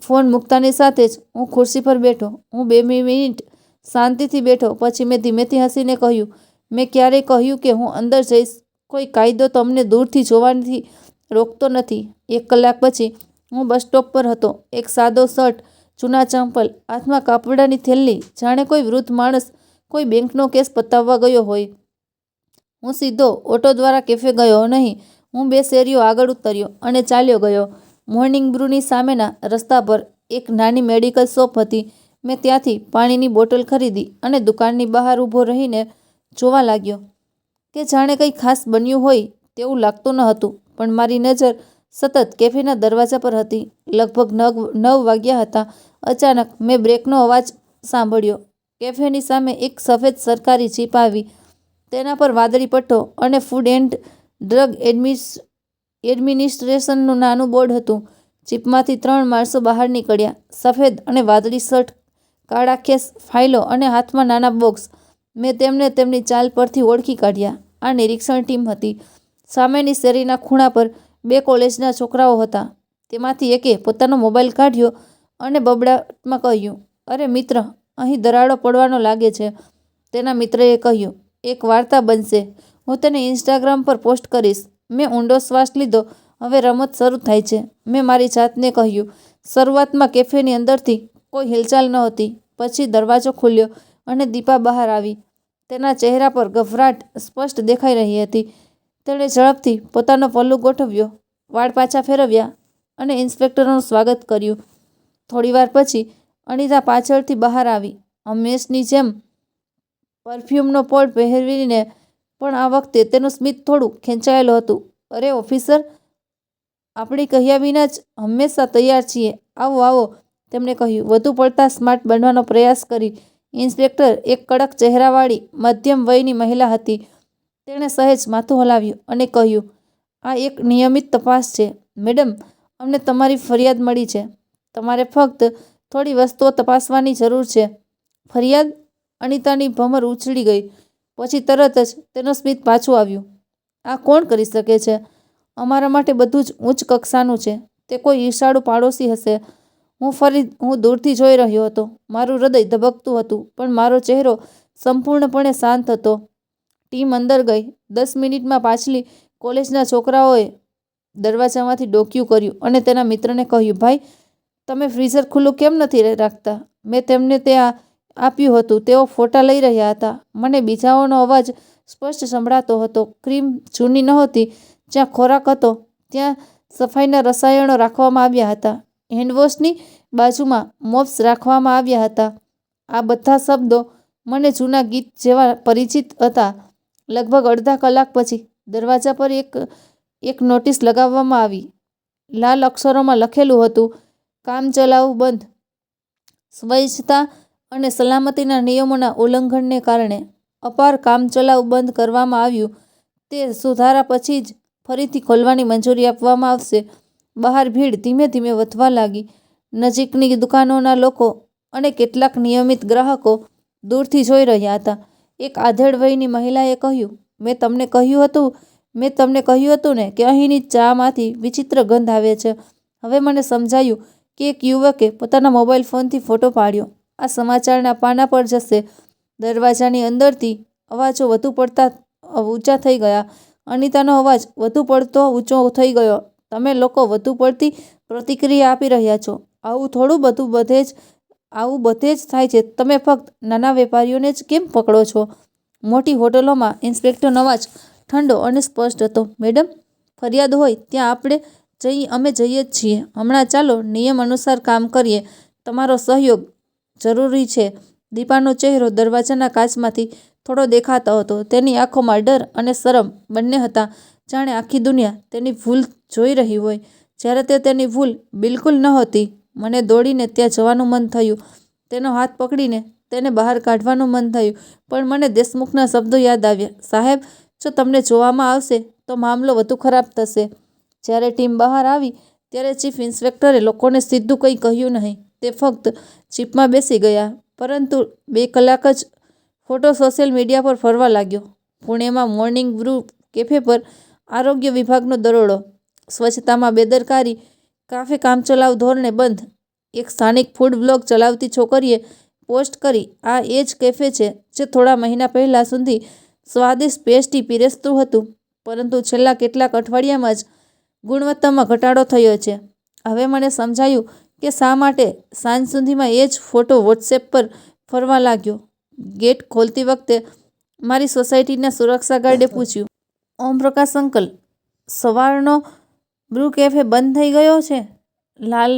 ફોન મૂકતાની સાથે જ હું ખુરશી પર બેઠો. હું 2 મિનિટ શાંતિથી બેઠો. પછી મેં ધીમેથી હસીને કહ્યું, મેં ક્યારેય કહ્યું કે હું અંદર જઈશ? કોઈ કાયદો તમને દૂરથી જોવાથી રોકતો નથી. 1 કલાક પછી હું બસ સ્ટોપ પર હતો. એક સાદો શર્ટ, જૂના ચંપલ, હાથમાં કાપડાની થેલી, જાણે કોઈ વૃદ્ધ માણસ કોઈ બેંકનો કેસ પતાવવા ગયો હોય. હું સીધો ઓટો દ્વારા કેફે ગયો નહીં. હું 2 શેરીઓ આગળ ઉતર્યો અને ચાલ્યો ગયો. મોર્નિંગ બ્રૂની સામેના રસ્તા પર એક નાની મેડિકલ શોપ હતી. મેં ત્યાંથી પાણીની બોટલ ખરીદી અને દુકાનની બહાર ઊભો રહીને જોવા લાગ્યો કે જાણે કંઈ ખાસ બન્યું હોય તેવું લાગતું ન હતું. પણ મારી નજર સતત કેફેના દરવાજા પર હતી. લગભગ 9 વાગ્યા હતા. અચાનક મેં બ્રેકનો અવાજ સાંભળ્યો. કેફેની સામે એક સફેદ સરકારી જીપ આવી. તેના પર વાદળી પટ્ટો અને ફૂડ એન્ડ ડ્રગ એડમિનિસ્ટ્રેશનનું નાનું બોર્ડ હતું. જીપમાંથી 3 માણસો બહાર નીકળ્યા. સફેદ અને વાદળી શર્ટ, કાળા કેસ, ફાઇલો અને હાથમાં નાના બોક્સ. મેં તેમને તેમની ચાલ પરથી ઓળખી કાઢ્યા. આ નિરીક્ષણ ટીમ હતી. સામેની શેરીના ખૂણા પર 2 કોલેજના છોકરાઓ હતા. તેમાંથી એકે પોતાનો મોબાઈલ કાઢ્યો અને બબડાટમાં કહ્યું, અરે મિત્ર, અહીં દરાડો પડવાનો લાગે છે. તેના મિત્રએ કહ્યું, એક વાર્તા બનશે. હું તેને ઇન્સ્ટાગ્રામ પર પોસ્ટ કરીશ. મેં ઊંડો શ્વાસ લીધો. હવે રમત શરૂ થાય છે. મેં મારી જાતને કહ્યું. શરૂઆતમાં કેફેની અંદરથી કોઈ હિલચાલ નહોતી. પછી દરવાજો ખુલ્યો અને દીપા બહાર આવી. તેના ચહેરા પર ગભરાટ સ્પષ્ટ દેખાઈ રહી હતી. તેણે ઝડપથી પોતાનો પલ્લુ ગોઠવ્યો, વાળ પાછા ફેરવ્યા અને ઇન્સ્પેક્ટરનું સ્વાગત કર્યું. થોડીવાર પછી અનિતા પાછળથી બહાર આવી, હંમેશની જેમ પરફ્યુમનો પોડ પહેરીને. પણ આ વખતે તેનું સ્મિત થોડું ખેંચાયેલું હતું. અરે ઓફિસર, આપણે કહ્યા વિના જ હંમેશા તૈયાર છીએ. આવો આવો, તેમણે કહ્યું, વધુ પડતા સ્માર્ટ બનવાનો પ્રયાસ કરી. ઇન્સ્પેક્ટર એક કડક ચહેરાવાળી મધ્યમ વયની મહિલા હતી. તેણે સહેજ માથું હલાવ્યું અને કહ્યું, આ એક નિયમિત તપાસ છે. મેડમ, અમને તમારી ફરિયાદ મળી છે. તમારે ફક્ત થોડી વસ્તુઓ તપાસવાની જરૂર છે. ફરિયાદ? અનિતાની ભમર ઉછળી ગઈ. પછી તરત જ તેનું સ્મિત પાછું આવ્યું. આ કોણ કરી શકે છે? અમારા માટે બધું જ ઉચ્ચ કક્ષાનું છે. તે કોઈ ઈર્ષાળુ પાડોશી હશે. હું દૂરથી જોઈ રહ્યો હતો. મારું હૃદય ધબકતું હતું, પણ મારો ચહેરો સંપૂર્ણપણે શાંત હતો. ટીમ અંદર ગઈ. 10 મિનિટમાં પાછલી કોલેજના છોકરાઓએ દરવાજામાંથી ડોકિયું કર્યું અને તેના મિત્રને કહ્યું, ભાઈ, તમે ફ્રીઝર ખુલ્લું કેમ નથી રાખતા? મેં તેમને તે આપ્યું હતું. તેઓ ફોટા લઈ રહ્યા હતા. મને બીજાઓનો અવાજ સ્પષ્ટ સંભળાતો હતો. ક્રીમ જૂની નહોતી. જ્યાં ખોરાક હતો ત્યાં સફાઈના રસાયણો રાખવામાં આવ્યા હતા. હેન્ડવોશની બાજુમાં મોપ્સ રાખવામાં આવ્યા હતા. આ બધા શબ્દો મને જૂના ગીત જેવા પરિચિત હતા. લગભગ અડધા કલાક પછી દરવાજા પર એક નોટિસ લગાવવામાં આવી. લાલ અક્ષરોમાં લખેલું હતું, કામચલાઉ બંધ. સ્વચ્છતા અને સલામતીના નિયમોના ઉલ્લંઘનને કારણે અપાર કામચલાઉ બંધ કરવામાં આવ્યું. તે સુધારા પછી જ ફરીથી ખોલવાની મંજૂરી આપવામાં આવશે. બહાર ભીડ ધીમે ધીમે વધવા લાગી. નજીકની દુકાનોના લોકો અને કેટલાક નિયમિત ગ્રાહકો દૂરથી જોઈ રહ્યા હતા. એક આધેડ વયની મહિલાએ કહ્યું, મેં તમને કહ્યું હતું ને કે અહીંની ચામાંથી વિચિત્ર ગંધ આવે છે. હવે મને સમજાયું કે એક યુવકે પોતાના મોબાઈલ ફોનથી ફોટો પાડ્યો. આ સમાચારના પાના પર જશે. દરવાજાની અંદરથી અવાજો વધુ પડતા ઊંચા થઈ ગયા. અનિતાનો અવાજ વધુ પડતો ઊંચો થઈ ગયો. તમે લોકો વધુ પડતી પ્રતિક્રિયા આપી રહ્યા છો. આવું બધે જ થાય છે. તમે ફક્ત નાના વેપારીઓને જ કેમ પકડો છો? મોટી હોટલોમાં ઇન્સ્પેક્ટરનો અવાજ ઠંડો અને સ્પષ્ટ હતો. મેડમ, ફરિયાદ હોય ત્યાં અમે જઈએ જ છીએ. હમણાં ચાલો નિયમ અનુસાર કામ કરીએ. તમારો સહયોગ જરૂરી છે. દીપાનો ચહેરો દરવાજાના કાચમાંથી થોડો દેખાતો હતો. તેની આંખોમાં ડર અને શરમ બંને હતા, જાણે આખી દુનિયા તેની ભૂલ જોઈ રહી હોય, જ્યારે તે તેની ભૂલ બિલકુલ નહોતી. મને દોડીને ત્યાં જવાનું મન થયું, તેનો હાથ પકડીને તેને બહાર કાઢવાનું મન થયું, પણ મને દેશમુખના શબ્દો યાદ આવ્યા. સાહેબ, જો તમને જોવામાં આવશે તો મામલો વધુ ખરાબ થશે. જ્યારે ટીમ બહાર આવી ત્યારે ચીફ ઇન્સ્પેક્ટરે લોકોને સીધું કંઈ કહ્યું નહીં. તે ફક્ત જીપમાં બેસી ગયા. પરંતુ 2 કલાક જ ફોટો સોશિયલ મીડિયા પર ફરવા લાગ્યો. પુણેમાં મોર્નિંગ બ્રૂ કેફે પર આરોગ્ય વિભાગનો દરોડો, સ્વચ્છતામાં બેદરકારી, કાફે કામચલાઉ ધોરણે બંધ. એક સ્થાનિક ફૂડ બ્લોગ ચલાવતી છોકરીએ પોસ્ટ કરી, આ એ જ કેફે છે જે થોડા મહિના પહેલા સુધી સ્વાદિષ્ટ પેસ્ટ્રી પીરસતું હતું, પરંતુ છેલ્લા કેટલાક અઠવાડિયામાં જ ગુણવત્તામાં ઘટાડો થયો છે. હવે મને સમજાયું કે શા માટે સાંજ સુધીમાં એ જ ફોટો વોટ્સએપ પર ફરવા લાગ્યો. ગેટ ખોલતી વખતે મારી સોસાયટીના સુરક્ષા ગાર્ડે પૂછ્યું, ઓમપ્રકાશ અંકલ, સવારનો બ્રૂ કેફે બંધ થઈ ગયો છે? લાલ,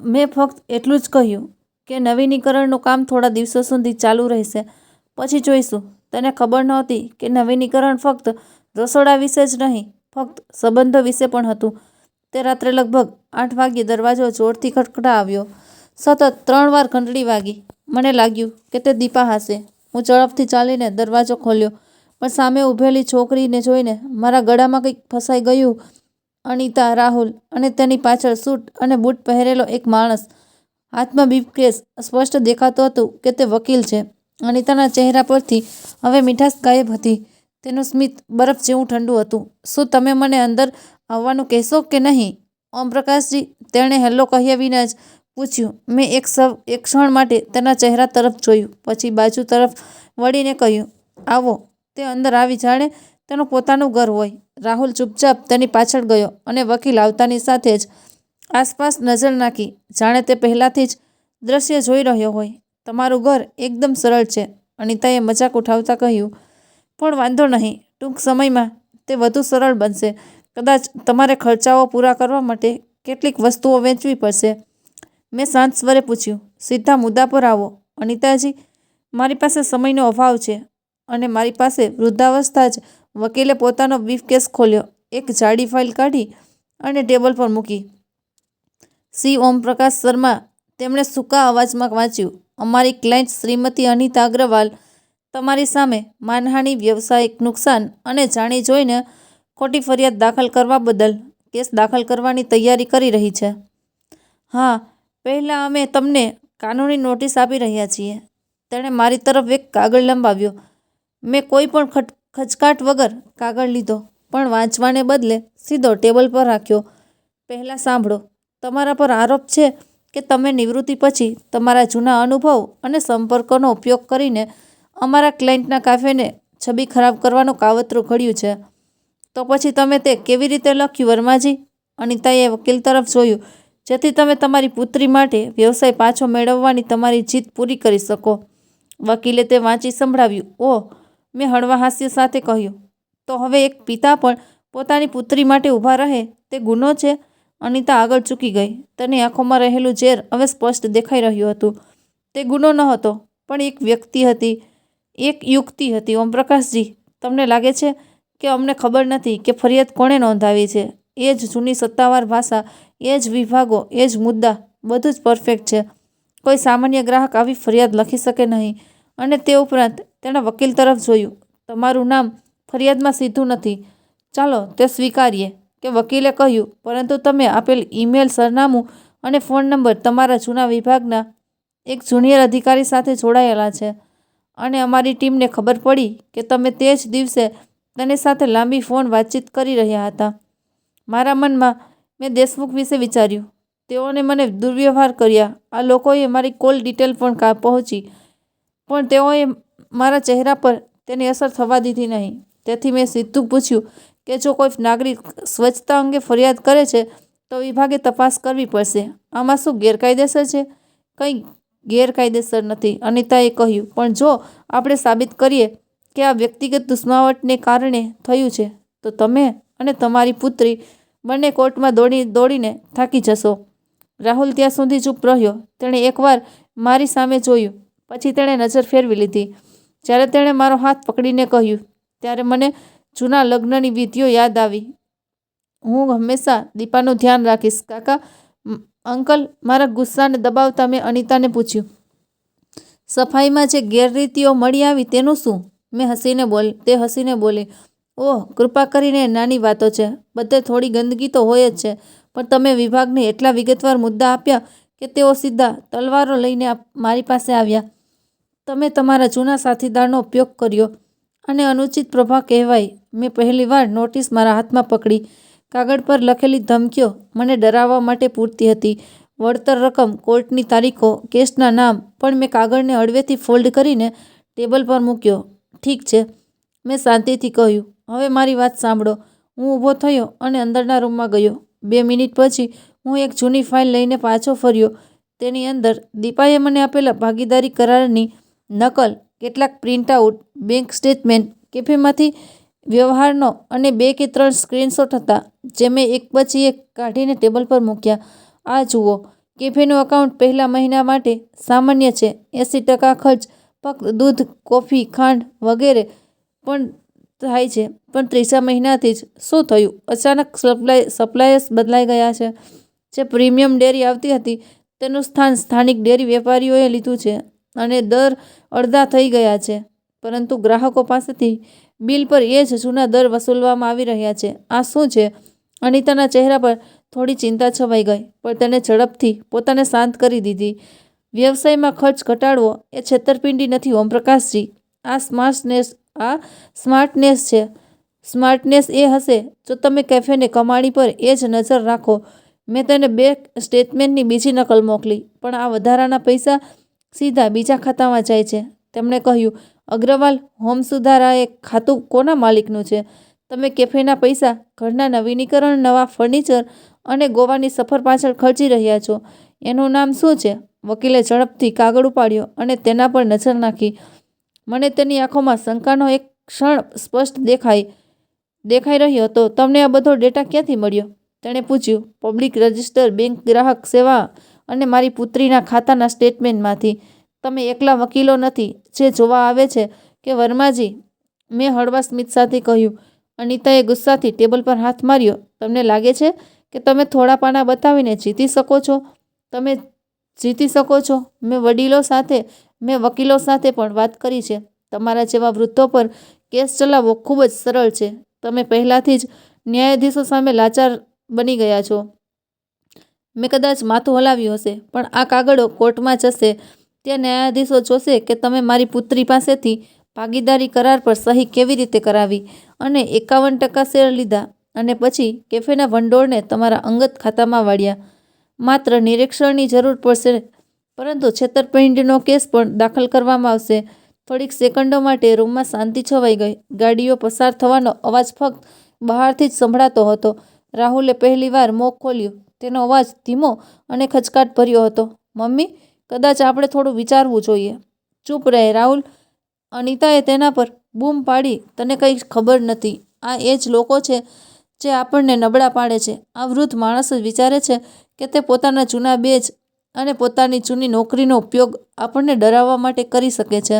મેં ફક્ત એટલું જ કહ્યું કે નવીનીકરણનું કામ થોડા દિવસો સુધી ચાલુ રહેશે, પછી જોઈશું. તને ખબર નહોતી કે નવીનીકરણ ફક્ત રસોડા વિશે જ નહીં, ફક્ત સંબંધો વિશે પણ હતું. તે રાત્રે લગભગ 8 વાગ્યે દરવાજો જોરથી ખટખટાવ્યો. સતત 3 વાર ઘંટડી વાગી. મને લાગ્યું કે તે દીપા હશે. હું ઝડપથી ચાલીને દરવાજો ખોલ્યો, પણ સામે ઊભેલી છોકરીને જોઈને મારા ગળામાં કંઈક ફસાઈ ગયું. અનિતા, રાહુલ અને તેની પાછળ સૂટ અને બૂટ પહેરેલો એક માણસ, હાથમાં બ્રીફકેસ. સ્પષ્ટ દેખાતું હતું કે તે વકીલ છે. અનિતાના ચહેરા પરથી હવે મીઠાશ ગાયબ હતી. તેનું સ્મિત બરફ જેવું ઠંડુ હતું. શું તમે મને અંદર આવવાનું કહેશો કે નહીં, ઓમપ્રકાશજી? તેણે હેલો કહ્યા વિના જ પૂછ્યું. મેં એક ક્ષણ માટે તેના ચહેરા તરફ જોયું, પછી બાજુ તરફ વળીને કહ્યું, આવો. તે અંદર આવી જાણે તેનું પોતાનું ઘર હોય. રાહુલ ચૂપચાપ તેની પાછળ ગયો અને વકીલ આવતાની સાથે જ આસપાસ નજર નાખી, જાણે તે પહેલાથી જ દ્રશ્ય જોઈ રહ્યો હોય. તમારું ઘર એકદમ સરળ છે, અનિતાએ મજાક ઉઠાવતા કહ્યું. પણ વાંધો નહીં, ટૂંક સમયમાં તે વધુ સરળ બનશે. કદાચ તમારે ખર્ચાઓ પૂરા કરવા માટે કેટલીક વસ્તુઓ વેચવી પડશે. મેં શાંત સ્વરે પૂછ્યું, સીધા મુદ્દા પર આવો, અનિતાજી. મારી પાસે સમયનો અભાવ છે અને મારી પાસે વૃદ્ધાવસ્થા જ. વકીલે પોતાનો બ્રીફકેસ ખોલ્યો, એક જાડી ફાઇલ કાઢી અને ટેબલ પર મૂકી. સી. ઓમપ્રકાશ શર્મા, તેમણે સૂકા અવાજમાં વાંચ્યું. અમારી ક્લાયન્ટ શ્રીમતી અનિતા અગ્રવાલ તમારી સામે માનહાનિ, વ્યવસાયિક નુકસાન અને જાણી જોઈને ખોટી ફરિયાદ દાખલ કરવા બદલ કેસ દાખલ કરવાની તૈયારી કરી રહી છે. હા, પહેલાં અમે તમને કાનૂની નોટિસ આપી રહ્યા છીએ. તેણે મારી તરફ એક કાગળ લંબાવ્યો. મેં કોઈ પણ ખચકાટ વગર કાગળ લીધો, પણ વાંચવાને બદલે સીધો ટેબલ પર રાખ્યો. પહેલાં સાંભળો. તમારા પર આરોપ છે કે તમે નિવૃત્તિ પછી તમારા જૂના અનુભવ અને સંપર્કોનો ઉપયોગ કરીને અમારા ક્લાયન્ટના કાફેને છબી ખરાબ કરવાનું કાવતરું ઘડ્યું છે. તો પછી તમે તે કેવી રીતે લખ્યું, વર્માજી? અનિતાએ વકીલ તરફ જોયું. જેથી તમે તમારી પુત્રી માટે વ્યવસાય પાછો મેળવવાની તમારી જીદ પૂરી કરી શકો. વકીલે તે વાંચી સંભળાવ્યું. ઓહ, મેં હળવા હાસ્ય સાથે કહ્યું. તો હવે એક પિતા પણ પોતાની પુત્રી માટે ઊભા રહે તે ગુનો છે? અનિતા આગળ ઝૂકી ગઈ. તેની આંખોમાં રહેલું ઝેર હવે સ્પષ્ટ દેખાઈ રહ્યું હતું. તે ગુનો નહોતો, પણ એક વ્યક્તિ હતી, એક યુક્તિ હતી. ઓમપ્રકાશજી, તમને લાગે છે કે અમને ખબર નથી કે ફરિયાદ કોણે નોંધાવી છે? એ જ જૂની સત્તાવાર ભાષા, એ જ વિભાગો, એ જ મુદ્દા, બધું જ પરફેક્ટ છે. કોઈ સામાન્ય ગ્રાહક આવી ફરિયાદ લખી શકે નહીં. અને તે ઉપરાંત તેણે વકીલ તરફ જોયું. તમારું નામ ફરિયાદમાં સીધું નથી. ચાલો તે સ્વીકારીએ કે વકીલે કહ્યું, પરંતુ તમે આપેલ ઈમેલ સરનામું અને ફોન નંબર તમારા જૂના વિભાગના એક જુનિયર અધિકારી સાથે જોડાયેલા છે. અને અમારી ટીમને ખબર પડી કે તમે તે જ દિવસે તેની સાથે લાંબી ફોન વાતચીત કરી રહ્યા હતા. મારા મનમાં મેં દેશમુખ વિશે વિચાર્યું. તેઓને મને દુર્વ્યવહાર કર્યા. આ લોકોએ મારી કોલ ડિટેલ પણ પહોંચી. પણ તેઓએ મારા ચહેરા પર તેની અસર થવા દીધી નહીં. તેથી મેં સીધું પૂછ્યું કે જો કોઈ નાગરિક સ્વચ્છતા અંગે ફરિયાદ કરે છે તો વિભાગે તપાસ કરવી પડશે. આમાં શું ગેરકાયદેસર છે? કંઈ ગેરકાયદેસર નથી, અનિતાએ કહ્યું. પણ જો આપણે સાબિત કરીએ કે આ વ્યક્તિગત દુશ્મનાવટને કારણે થયું છે તો તમે અને તમારી પુત્રી બંને કોર્ટમાં દોડીને થાકી જશો. રાહુલ ત્યાં સુધી ચૂપ રહ્યો. તેણે એકવાર મારી સામે જોયું, પછી તેણે નજર ફેરવી લીધી. જ્યારે તેણે મારો હાથ પકડીને કહ્યું, ત્યારે મને જૂના લગ્નની વિધિઓ યાદ આવી. હું હંમેશા દીપાનું ધ્યાન રાખીશ, કાકા. અંકલ, મારા ગુસ્સાને દબાવતા મેં અનિતાને પૂછ્યું, સફાઈમાં જે ગેરરીતિઓ મળી આવી તેનું શું? તે હસીને બોલી, ઓહ, કૃપા કરીને નાની વાતો છે. બધે થોડી ગંદકી તો હોય જ છે, પણ તમે વિભાગને એટલા વિગતવાર મુદ્દા આપ્યા કે તેઓ સીધા તલવારો લઈને મારી પાસે આવ્યા. તમે તમારા જૂના સાથીદારનો ઉપયોગ કર્યો અને અનુચિત પ્રભાવ કહેવાય. મેં પહેલીવાર નોટિસ મારા હાથમાં પકડી. કાગળ પર લખેલી ધમકીઓ મને ડરાવવા માટે પૂરતી હતી. વળતર રકમ, કોર્ટની તારીખો, કેસના નામ. પણ મેં કાગળને હળવેથી ફોલ્ડ કરીને ટેબલ પર મૂક્યો. ઠીક છે, મેં શાંતિથી કહ્યું. હવે મારી વાત સાંભળો. હું ઊભો થયો અને અંદરના રૂમમાં ગયો. 2 મિનિટ પછી હું એક જૂની ફાઇલ લઈને પાછો ફર્યો. તેની અંદર દીપાએ મને આપેલા ભાગીદારી કરારની નકલ, કેટલાક પ્રિન્ટઆઉટ, બેંક સ્ટેટમેન્ટ, કેફેમાંથી વ્યવહારનો અને 2 કે 3 સ્ક્રીનશોટ હતા, જે મેં એક પછી એક કાઢીને ટેબલ પર મૂક્યા. આ જુઓ, કેફેનું એકાઉન્ટ પહેલા મહિના માટે સામાન્ય છે. 80% ખર્ચ ફક્ત દૂધ, કોફી, ખાંડ વગેરે પણ થાય છે. પણ ત્રીજા મહિનાથી જ શું થયું? અચાનક સપ્લાયર્સ બદલાઈ ગયા છે. જે પ્રીમિયમ ડેરી આવતી હતી તેનું સ્થાન સ્થાનિક ડેરી વેપારીઓએ લીધું છે અને દર અડધા થઈ ગયા છે. પરંતુ ગ્રાહકો પાસેથી બિલ પર એ જ જૂના દર વસૂલવામાં આવી રહ્યા છે. આ શું છે? અનિતાના ચહેરા પર થોડી ચિંતા છવાઈ ગઈ, પણ તેણે ઝડપથી પોતાને શાંત કરી દીધી. વ્યવસાયમાં ખર્ચ ઘટાડવો એ છેતરપિંડી નથી, ઓમપ્રકાશજી. આ સ્માર્ટનેસ છે. સ્માર્ટનેસ એ હશે જો તમે કેફેને કમાણી પર એ જ નજર રાખો. મેં તેને બેંક સ્ટેટમેન્ટની બીજી નકલ મોકલી. પણ આ વધારાના પૈસા સીધા બીજા ખાતામાં જાય છે. તેમણે કહ્યું, અગ્રવાલ હોમ સુધારાએ ખાતું કોના માલિકનું છે? તમે કેફેના પૈસા ઘરના નવીનીકરણ, નવા ફર્નિચર અને ગોવાની સફર પાછળ ખર્ચી રહ્યા છો. એનું નામ શું છે? વકીલે ઝડપથી કાગળ ઉપાડ્યો અને તેના પર નજર નાખી. મને તેની આંખોમાં શંકાનો એક ક્ષણ સ્પષ્ટ દેખાઈ રહ્યો હતો. તમને આ બધો ડેટા ક્યાંથી મળ્યો? તેણે પૂછ્યું. પબ્લિક રજિસ્ટર, બેંક ગ્રાહક સેવા અને મારી પુત્રીના ખાતાના સ્ટેટમેન્ટમાંથી. તમે એકલા વકીલો નથી જે જોવા આવે છે કે વર્માજી, મેં હળવા સ્મિત સાથે કહ્યું. અનિતાએ ગુસ્સાથી ટેબલ પર હાથ માર્યો. તમને લાગે છે કે તમે થોડા પાના બતાવીને જીતી શકો છો? તમે જીતી શકો છો. મેં વકીલો સાથે પણ વાત કરી છે. તમારા જેવા વૃદ્ધો પર કેસ ચલાવવો ખૂબ જ સરળ છે. તમે પહેલાથી જ ન્યાયાધીશો સામે લાચાર બની ગયા છો. મેં કદાચ માથું હલાવ્યું હશે, પણ આ કાગળો કોર્ટમાં જશે. ત્યાં ન્યાયાધીશો જોશે કે તમે મારી પુત્રી પાસેથી ભાગીદારી કરાર પર સહી કેવી રીતે કરાવી અને 51% શેર લીધા અને પછી કેફેના ભંડોળને તમારા અંગત ખાતામાં વાળ્યા. માત્ર નિરીક્ષણની જરૂર પડશે, પરંતુ છેતરપિંડીનો કેસ પણ દાખલ કરવામાં આવશે. થોડીક સેકન્ડો માટે રૂમમાં શાંતિ છવાઈ ગઈ. ગાડીઓ પસાર થવાનો અવાજ ફક્ત બહારથી જ સંભળાતો હતો. રાહુલે પહેલીવાર મોં ખોલ્યું. તેનો અવાજ ધીમો અને ખચકાટ ભર્યો હતો. મમ્મી, કદાચ આપણે થોડું વિચારવું જોઈએ. ચૂપ રહે રાહુલ, અનિતાએ તેના પર બૂમ પાડી. તને કંઈ ખબર નથી. આ એ જ લોકો છે જે આપણને નબળા પાડે છે. આ વૃદ્ધ માણસ જ વિચારે છે કે તે પોતાના જૂના બેજ અને પોતાની જૂની નોકરીનો ઉપયોગ આપણને ડરાવવા માટે કરી શકે છે.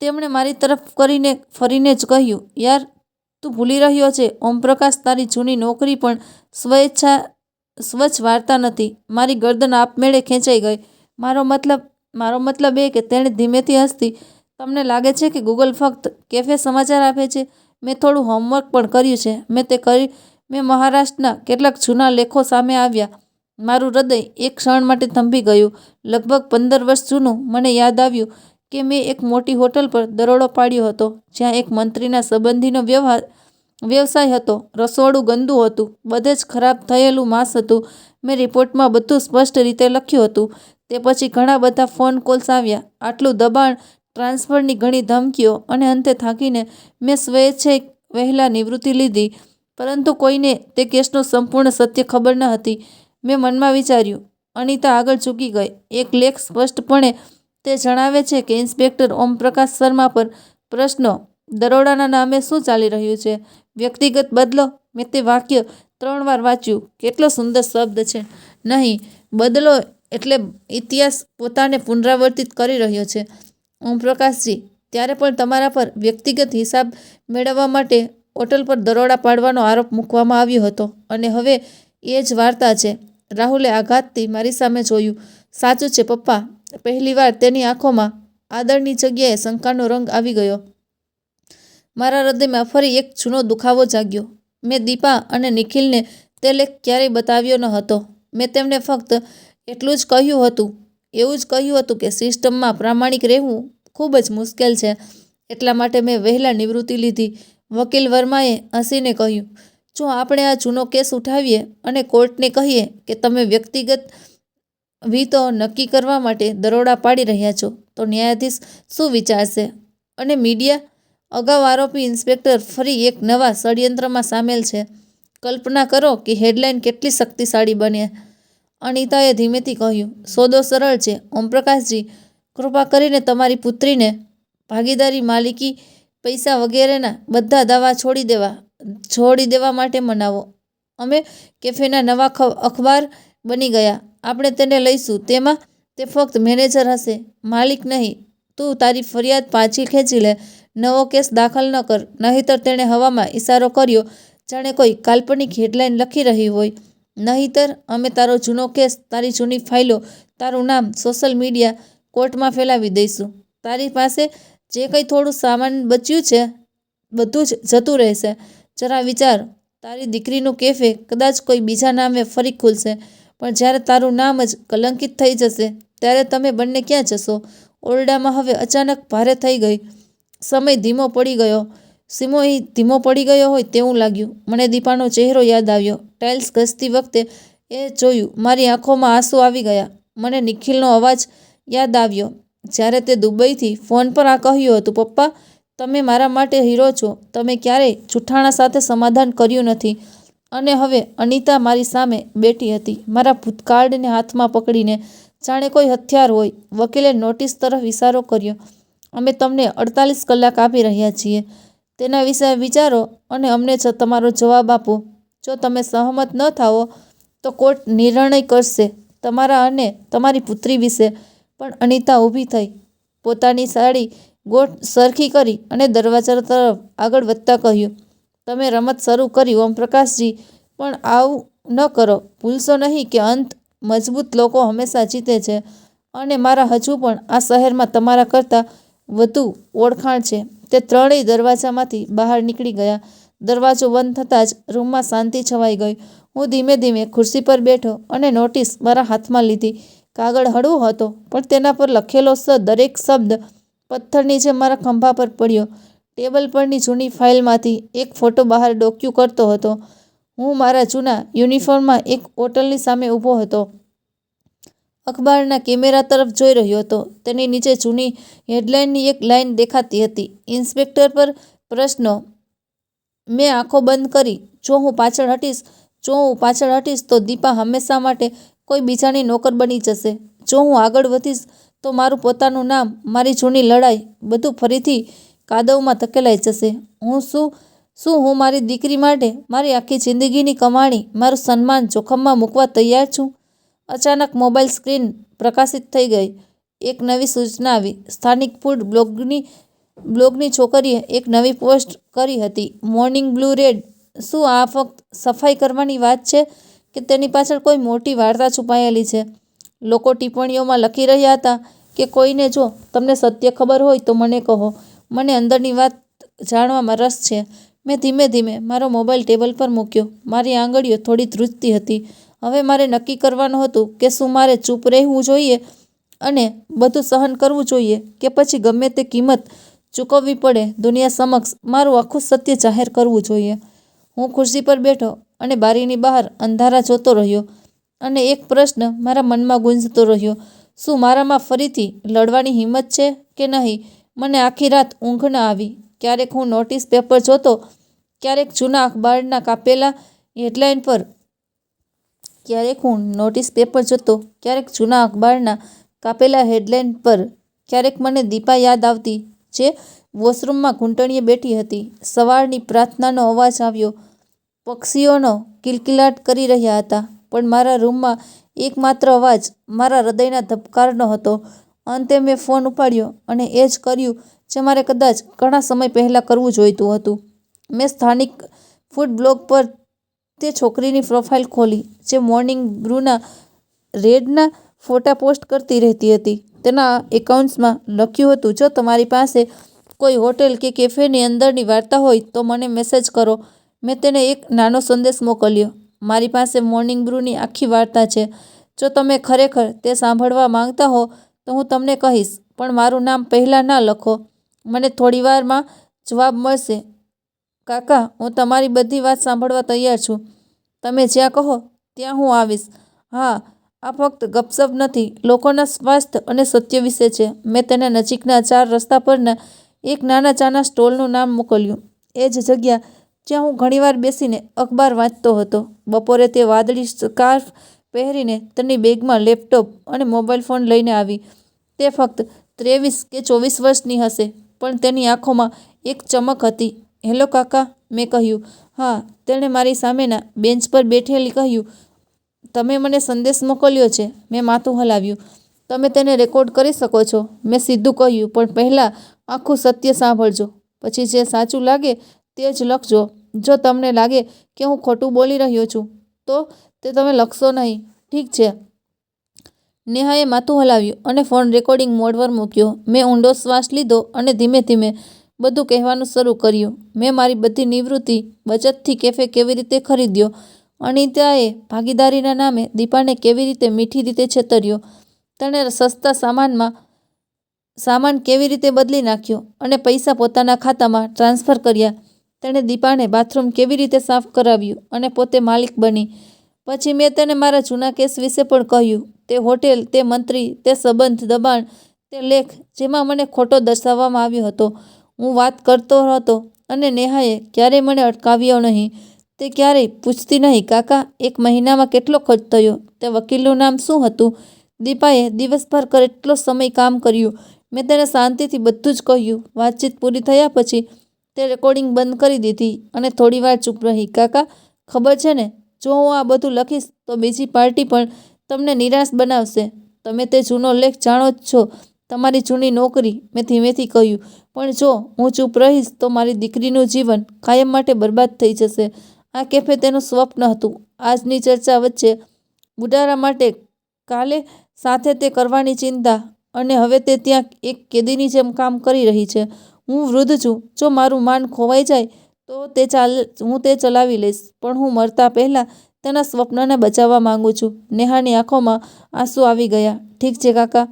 તેમણે મારી તરફ ફરીને જ કહ્યું, યાર, તું ભૂલી રહ્યો છે, ઓમપ્રકાશ, તારી જૂની નોકરી પણ સ્વચ્છ વાર્તા નથી. મારી ગરદન આપમેળે ખેંચાઈ ગઈ. મારો મતલબ એ કે તેણે ધીમેથી હસતી. તમને લાગે છે કે ગૂગલ ફક્ત કેફે સમાચાર આપે છે? મેં થોડું હોમવર્ક પણ કર્યું છે. મેં મહારાષ્ટ્રના કેટલાક જૂના લેખો સામે આવ્યા. મારું હૃદય એક ક્ષણ માટે થંભી ગયું. લગભગ 15 વર્ષ જૂનું. મને યાદ આવ્યું કે મેં એક મોટી હોટલ પર દરોડો પાડ્યો હતો, જ્યાં એક મંત્રીના સંબંધીનો વ્યવસાય હતો. રસોડું ગંદુ હતું, બધે જ ખરાબ થયેલું માંસ હતું. મેં રિપોર્ટમાં બધું સ્પષ્ટ રીતે લખ્યું હતું. તે પછી ઘણા બધા ફોન કોલ્સ આવ્યા, આટલું દબાણ, ટ્રાન્સફરની ઘણી ધમકીઓ અને અંતે થાકીને મેં સ્વેચ્છાએ વહેલા નિવૃત્તિ લીધી. પરંતુ કોઈને તે કેસનું સંપૂર્ણ સત્ય ખબર ન હતી. મેં મનમાં વિચાર્યું, અનિતા આગળ ઝૂકી ગઈ. એક લેખ સ્પષ્ટપણે તે જણાવે છે કે ઇન્સ્પેક્ટર ઓમપ્રકાશ શર્મા પર પ્રશ્નો. દરોડાના નામે શું ચાલી રહ્યું છે? વ્યક્તિગત બદલો? મેં તે વાક્ય 3 વાર વાંચ્યું. કેટલો સુંદર શબ્દ છે. નહીં, બદલો એટલે ઇતિહાસ પોતાને પુનરાવર્તિત કરી રહ્યો છે. ઓમપ્રકાશજી, ત્યારે પણ તમારા પર વ્યક્તિગત હિસાબ મેળવવા માટે હોટલ પર દરોડા પાડવાનો આરોપ મૂકવામાં આવ્યો હતો અને હવે એ જ વાર્તા છે. રાહુલે આઘાતથી મારી સામે જોયું. સાચું છે પપ્પા. પહેલીવાર તેની આંખોમાં આદરની જગ્યાએ શંકાનો રંગ આવી ગયો. મારા હૃદયમાં ફરી એક જૂનો દુખાવો જાગ્યો. મેં દીપા અને નિખિલને તે લેખ ક્યારેય બતાવ્યો ન હતો. મેં તેમને ફક્ત એટલું જ કહ્યું હતું, એવું જ કહ્યું હતું કે સિસ્ટમમાં પ્રામાણિક રહેવું ખૂબ જ મુશ્કેલ છે. એટલા માટે મેં વહેલા નિવૃત્તિ લીધી. વકીલ વર્માએ હસીને કહ્યું, જો આપણે આ જૂનો કેસ ઉઠાવીએ અને કોર્ટને કહીએ કે તમે વ્યક્તિગત વિતો નક્કી કરવા માટે દરોડા પાડી રહ્યા છો, તો ન્યાયાધીશ શું વિચારશે? અને મીડિયા? અગાઉ આરોપી ઇન્સ્પેક્ટર ફરી એક નવા ષડયંત્રમાં સામેલ છે. કલ્પના કરો કે હેડલાઇન કેટલી શક્તિશાળી બને. અનિતાએ ધીમેથી કહ્યું, સોદો સરળ છે ઓમપ્રકાશજી. કૃપા કરીને તમારી પુત્રીને ભાગીદારી, માલિકી, પૈસા વગેરેના બધા દાવા છોડી દેવા માટે મનાવો. અમે કેફેના નવા અખબાર બની ગયા. આપણે તેને લઈશું. તેમાં તે ફક્ત મેનેજર હશે, માલિક નહીં. તું તારી ફરિયાદ પાછી ખેંચી લે. નવો કેસ દાખલ ન કર, નહીંતર તેણે હવામાં ઇશારો કર્યો, જાણે કોઈ કાલ્પનિક હેડલાઇન લખી રહી હોય. નહીંતર અમે તારો જૂનો કેસ, તારી જૂની ફાઇલો, તારું નામ સોશિયલ મીડિયા, કોર્ટમાં ફેલાવી દઈશું. તારી પાસે જે કંઈ થોડું સામાન બચ્યું છે બધું જ જતું રહેશે. જરા વિચાર, તારી દીકરીનું કેફે કદાચ કોઈ બીજા નામે ફરી ખુલશે, પણ જ્યારે તારું નામ જ કલંકિત થઈ જશે ત્યારે તમે બંને ક્યાં જશો? ઓરડામાં હવે અચાનક ભારે થઈ ગઈ. સમય ધીમો પડી ગયો. ધીમો પડી ગયો હોય તેવું લાગ્યું. મને દીપાનો ચહેરો યાદ આવ્યો. ટાઇલ્સ ઘસતી વખતે એ જોયું. મારી આંખોમાં આંસુ આવી ગયા. મને નિખિલનો અવાજ યાદ આવ્યો, જ્યારે તે દુબઈથી ફોન પર આ કહ્યું હતું, પપ્પા, તમે મારા માટે હીરો છો. તમે ક્યારેય જૂઠાણા સાથે સમાધાન કર્યું નથી. અને હવે અનિતા મારી સામે બેઠી હતી, મારા ભૂતકાળને હાથમાં પકડીને, જાણે કોઈ હથિયાર હોય. વકીલે નોટિસ તરફ ઇશારો કર્યો. અમે તમને 48 કલાક આપી રહ્યા છીએ. તેના વિશે વિચારો અને અમને તમારો જવાબ આપો. જો તમે સહમત ન થાઓ તો કોર્ટ નિર્ણય કરશે તમારા અને તમારી પુત્રી વિશે. પણ અનિતા ઊભી થઈ, પોતાની સાડી ગોઠ સરખી કરી અને દરવાજા તરફ આગળ વધતા કહ્યું, તમે રમત શરૂ કરી ઓમપ્રકાશજી, પણ આવું ન કરો. ભૂલશો નહીં કે અંત મજબૂત લોકો હંમેશા જીતે છે. અને મારા હજુ પણ આ શહેરમાં તમારા કરતાં વધુ ઓળખાણ છે. તે ત્રણેય દરવાજામાંથી બહાર નીકળી ગયા. દરવાજો બંધ થતાં જ રૂમમાં શાંતિ છવાઈ ગઈ. હું ધીમે ધીમે ખુરશી પર બેઠો અને નોટિસ મારા હાથમાં લીધી. કાગળ હળવો હતો, પણ તેના પર લખેલો દરેક શબ્દ પથ્થરની જેમ મારા ખંભા પર પડ્યો. ટેબલ પરની જૂની ફાઇલમાંથી એક ફોટો બહાર ડોક્યુ કરતો હતો. હું મારા જૂના યુનિફોર્મમાં એક હોટલની સામે ઊભો હતો. અખબારના કેમેરા તરફ જોઈ રહ્યો હતો. તેની નીચે જૂની હેડલાઇનની એક લાઇન દેખાતી હતી, ઇન્સ્પેક્ટર પર પ્રશ્નો. મેં આંખો બંધ કરી. જો હું પાછળ હટીશ તો દીપા હંમેશા માટે કોઈ બીજાની નોકર બની જશે. જો હું આગળ વધીશ તો મારું પોતાનું નામ, મારી જૂની લડાઈ, બધું ફરીથી કાદવમાં ધકેલાઈ જશે. હું મારી દીકરી માટે મારી આખી જિંદગીની કમાણી, મારું સન્માન જોખમમાં મૂકવા તૈયાર છું? અચાનક મોબાઈલ સ્ક્રીન પ્રકાશિત થઈ ગઈ. એક નવી સૂચના આવી. સ્થાનિક ફૂડ બ્લોગની છોકરીએ એક નવી પોસ્ટ કરી હતી, મોર્નિંગ બ્લુ રેડ. શું આ ફક્ત સફાઈ કરવાની વાત છે કે તેની પાછળ કોઈ મોટી વાર્તા છુપાયેલી છે? લોકો ટિપ્પણીઓમાં લખી રહ્યા હતા કે કોઈને જો તમને સત્ય ખબર હોય તો મને કહો. મને અંદરની વાત જાણવામાં રસ છે. મેં ધીમે ધીમે મારો મોબાઈલ ટેબલ પર મૂક્યો. મારી આંગળીઓ થોડી ધ્રુજતી હતી. હવે મારે નક્કી કરવાનું હતું કે શું મારે ચૂપ રહેવું જોઈએ અને બધું સહન કરવું જોઈએ, કે પછી ગમે તે કિંમત ચૂકવવી પડે દુનિયા સમક્ષ મારું આખું સત્ય જાહેર કરવું જોઈએ. હું ખુરશી પર બેઠો અને બારીની બહાર અંધારા જોતો રહ્યો અને એક પ્રશ્ન મારા મનમાં ગુંજતો રહ્યો, શું મારામાં ફરીથી લડવાની હિંમત છે કે નહીં? મને આખી રાત ઊંઘ ન આવી. ક્યારેક હું નોટિસ પેપર જોતો, ક્યારેક જૂના અખબારના કાપેલા હેડલાઇન પર ક્યારેક મને દીપા યાદ આવતી, જે વોશરૂમમાં ઘૂંટણીએ બેઠી હતી. સવારની પ્રાર્થનાનો અવાજ આવ્યો. પક્ષીઓનો કિલકિલાટ કરી રહ્યા હતા, પણ મારા રૂમમાં એકમાત્ર અવાજ મારા હૃદયના ધબકારનો હતો. અંતે મેં ફોન ઉપાડ્યો અને એ જ કર્યું જે મારે કદાચ ઘણા સમય પહેલાં કરવું જોઈતું હતું. મેં સ્થાનિક ફૂડ બ્લોગ પર તે છોકરીની પ્રોફાઇલ ખોલી, જે મોર્નિંગ બ્રૂના રેડના ફોટા પોસ્ટ કરતી રહેતી હતી. તેના એકાઉન્ટ્સમાં લખ્યું હતું, જો તમારી પાસે કોઈ હોટેલ કે કેફેની અંદરની વાર્તા હોય તો મને મેસેજ કરો. મેં તેને એક નાનો સંદેશ મોકલ્યો. મારી પાસે મોર્નિંગ બ્રૂની આખી વાર્તા છે. જો તમે ખરેખર તે સાંભળવા માંગતા હો તો હું તમને કહીશ, પણ મારું નામ પહેલાં ના લખો. મને થોડીવારમાં જવાબ મળશે. કાકા, હું તમારી બધી વાત સાંભળવા તૈયાર છું. તમે જ્યાં કહો ત્યાં હું આવીશ. હા, આ ફક્ત ગપસપ નથી, લોકોના સ્વાસ્થ્ય અને સત્ય વિશે છે. મેં તેને નજીકના 4 રસ્તા પરના એક નાના ચાના સ્ટોલનું નામ મોકલ્યું. એ જ જગ્યા જ્યાં હું ઘણીવાર બેસીને અખબાર વાંચતો હતો. બપોરે તે વાદળી સ્કાર્ફ પહેરીને તેની બેગમાં લેપટોપ અને મોબાઈલ ફોન લઈને આવી. તે ફક્ત 23 કે 24 વર્ષની હશે, પણ તેની આંખોમાં એક ચમક હતી. હેલો કાકા, મેં કહ્યું. હા, તેણે મારી સામેના બેન્ચ પર બેઠેલી કહ્યું. તમે મને સંદેશ મોકલ્યો છે. મેં માથું હલાવ્યું. તમે તેને રેકોર્ડ કરી શકો છો, મેં સીધું કહ્યું, પણ પહેલાં આખું સત્ય સાંભળજો. પછી જે સાચું લાગે તે જ લખજો. જો તમને લાગે કે હું ખોટું બોલી રહ્યો છું, તો તે તમે લખશો નહીં. ઠીક છે? નેહાએ માથું હલાવ્યું અને ફોન રેકોર્ડિંગ મોડ પર મૂક્યો. મેં ઊંડો શ્વાસ લીધો અને ધીમે ધીમે બધું કહેવાનું શરૂ કર્યું. મેં મારી બધી નિવૃત્તિ બચતથી કેફે કેવી રીતે ખરીદ્યો, અનિતાએ ભાગીદારીના નામે દીપાને કેવી રીતે મીઠી રીતે છેતર્યો, તેણે સસ્તા સામાન કેવી રીતે બદલી નાખ્યો અને પૈસા પોતાના ખાતામાં ટ્રાન્સફર કર્યા. તેણે દીપાને બાથરૂમ કેવી રીતે સાફ કરાવ્યું અને પોતે માલિક બની. પછી મેં તેને મારા જૂના કેસ વિશે પણ કહ્યું. તે હોટેલ, તે મંત્રી, તે સંબંધ દબાણ, તે લેખ જેમાં મને ખોટો દર્શાવવામાં આવ્યો હતો. હું વાત કરતો હતો અને નેહાએ ક્યારેય મને અટકાવ્યો નહીં. તે ક્યારેય પૂછતી નહીં, કાકા, એક મહિનામાં કેટલો ખર્ચ થયો? તે વકીલનું નામ શું હતું? દીપાએ દિવસભર કેટલો સમય કામ કર્યું? મેં તેને શાંતિથી બધું જ કહ્યું. વાતચીત પૂરી થયા પછી તે રેકોર્ડિંગ બંધ કરી દીધી અને થોડીવાર ચૂપ રહી. કાકા, ખબર છે ને, જો હું આ બધું લખીશ તો બીજી પાર્ટી પણ તમને નિરાશ બનાવશે. તમે તે જૂનો લેખ જાણો જ છો, તમારી જૂની નોકરી. મેં ધીમેથી કહ્યું. પણ જો હું ચૂપ રહીશ તો મારી દીકરીનું જીવન કાયમ માટે બરબાદ થઈ જશે. આ કેફે તેનું સ્વપ્ન હતું. આજની ચર્ચા વચ્ચે બુડારા માટે કાલે સાથે તે કરવાની ચિંતા, અને હવે તે ત્યાં એક કેદીની જેમ કામ કરી રહી છે. હું વૃદ્ધ છું. જો મારું માન ખોવાઈ જાય તો હું તે ચલાવી લઈશ, પણ હું મરતા પહેલાં તેના સ્વપ્નને બચાવવા માંગુ છું. નેહાની આંખોમાં આંસુ આવી ગયા. ઠીક છે કાકા,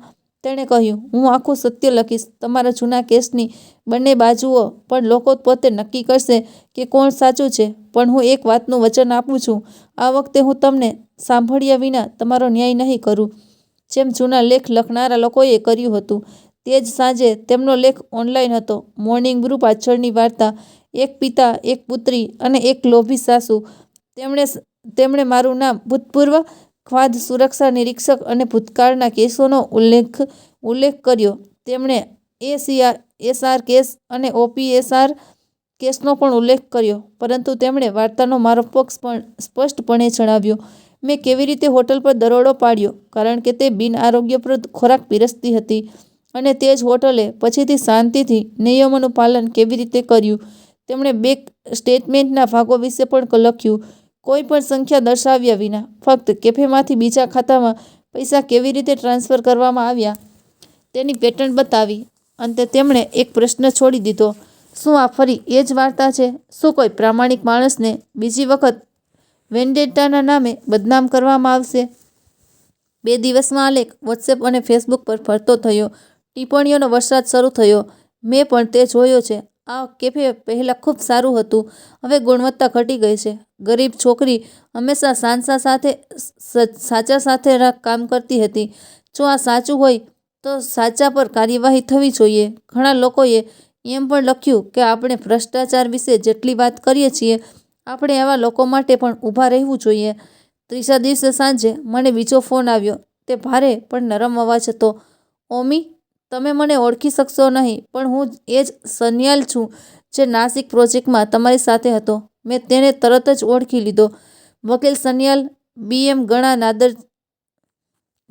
તેણે કહ્યું. હું આખું સત્ય લખીશ, તમારા જૂના કેસની બંને બાજુઓ, પણ લોકો પોતે નક્કી કરશે કે કોણ સાચું છે. પણ હું એક વાતનું વચન આપું છું, આ વખતે હું તમને સાંભળ્યા વિના તમારો ન્યાય નહીં કરું, જેમ જૂના લેખ લખનારા લોકોએ કર્યું હતું. તે જ સાંજે તેમનો લેખ ઓનલાઈન હતો. મોર્નિંગ બ્રૂ પાછળની વાર્તા. એક પિતા, એક પુત્રી અને એક લોભી સાસુ. તેમણે મારું નામ, ભૂતપૂર્વ ખાદ્ય સુરક્ષા નિરીક્ષક અને ભૂતકાળના કેસોનો ઉલ્લેખ કર્યો. તેમણે એસઆર કેસ અને ઓપીએસઆર કેસનો પણ ઉલ્લેખ કર્યો, પરંતુ તેમણે વાર્તાનો મારો પક્ષ પણ સ્પષ્ટપણે જણાવ્યો. મેં કેવી રીતે હોટલ પર દરોડો પાડ્યો કારણ કે તે બિનઆરોગ્યપ્રદ ખોરાક પીરસતી હતી, અને તે જ હોટલે પછીથી શાંતિથી નિયમોનું પાલન કેવી રીતે કર્યું. તેમણે બેંક સ્ટેટમેન્ટના ભાગો વિશે પણ લખ્યું, કોઈ પણ સંખ્યા દર્શાવ્યા વિના. ફક્ત કેફેમાંથી બીજા ખાતામાં પૈસા કેવી રીતે ટ્રાન્સફર કરવામાં આવ્યા તેની પેટર્ન બતાવી. અંતે તેમણે એક પ્રશ્ન છોડી દીધો, શું આ ફરી એ જ વાર્તા છે? શું કોઈ પ્રામાણિક માણસને બીજી વખત વેન્ડેટાના નામે બદનામ કરવામાં આવશે? 2 દિવસમાં આ લેખ વોટ્સએપ અને ફેસબુક પર ફરતો થયો. ટિપ્પણીઓનો વરસાદ શરૂ થયો. મેં પણ તે જોયો છે. આ કેફે પહેલાં ખૂબ સારું હતું, હવે ગુણવત્તા ઘટી ગઈ છે. ગરીબ છોકરી હંમેશા સાચા સાથે કામ કરતી હતી. જો આ સાચું હોય તો સાચા પર કાર્યવાહી થવી જોઈએ. ઘણા લોકોએ એમ પણ લખ્યું કે આપણે ભ્રષ્ટાચાર વિશે જેટલી વાત કરીએ છીએ, આપણે એવા લોકો માટે પણ ઊભા રહેવું જોઈએ. ત્રીજા દિવસે સાંજે મને બીજો ફોન આવ્યો. તે ભારે પણ નરમ અવાજ હતો. ઓમી, તમે મને ઓળખી શકશો નહીં, પણ હું એ જ સન્યાલ છું જે નાસિક પ્રોજેક્ટમાં તમારી સાથે હતો. મેં તેને તરત જ ઓળખી લીધો. વકીલ સન્યાલ BM ગણા નાદર,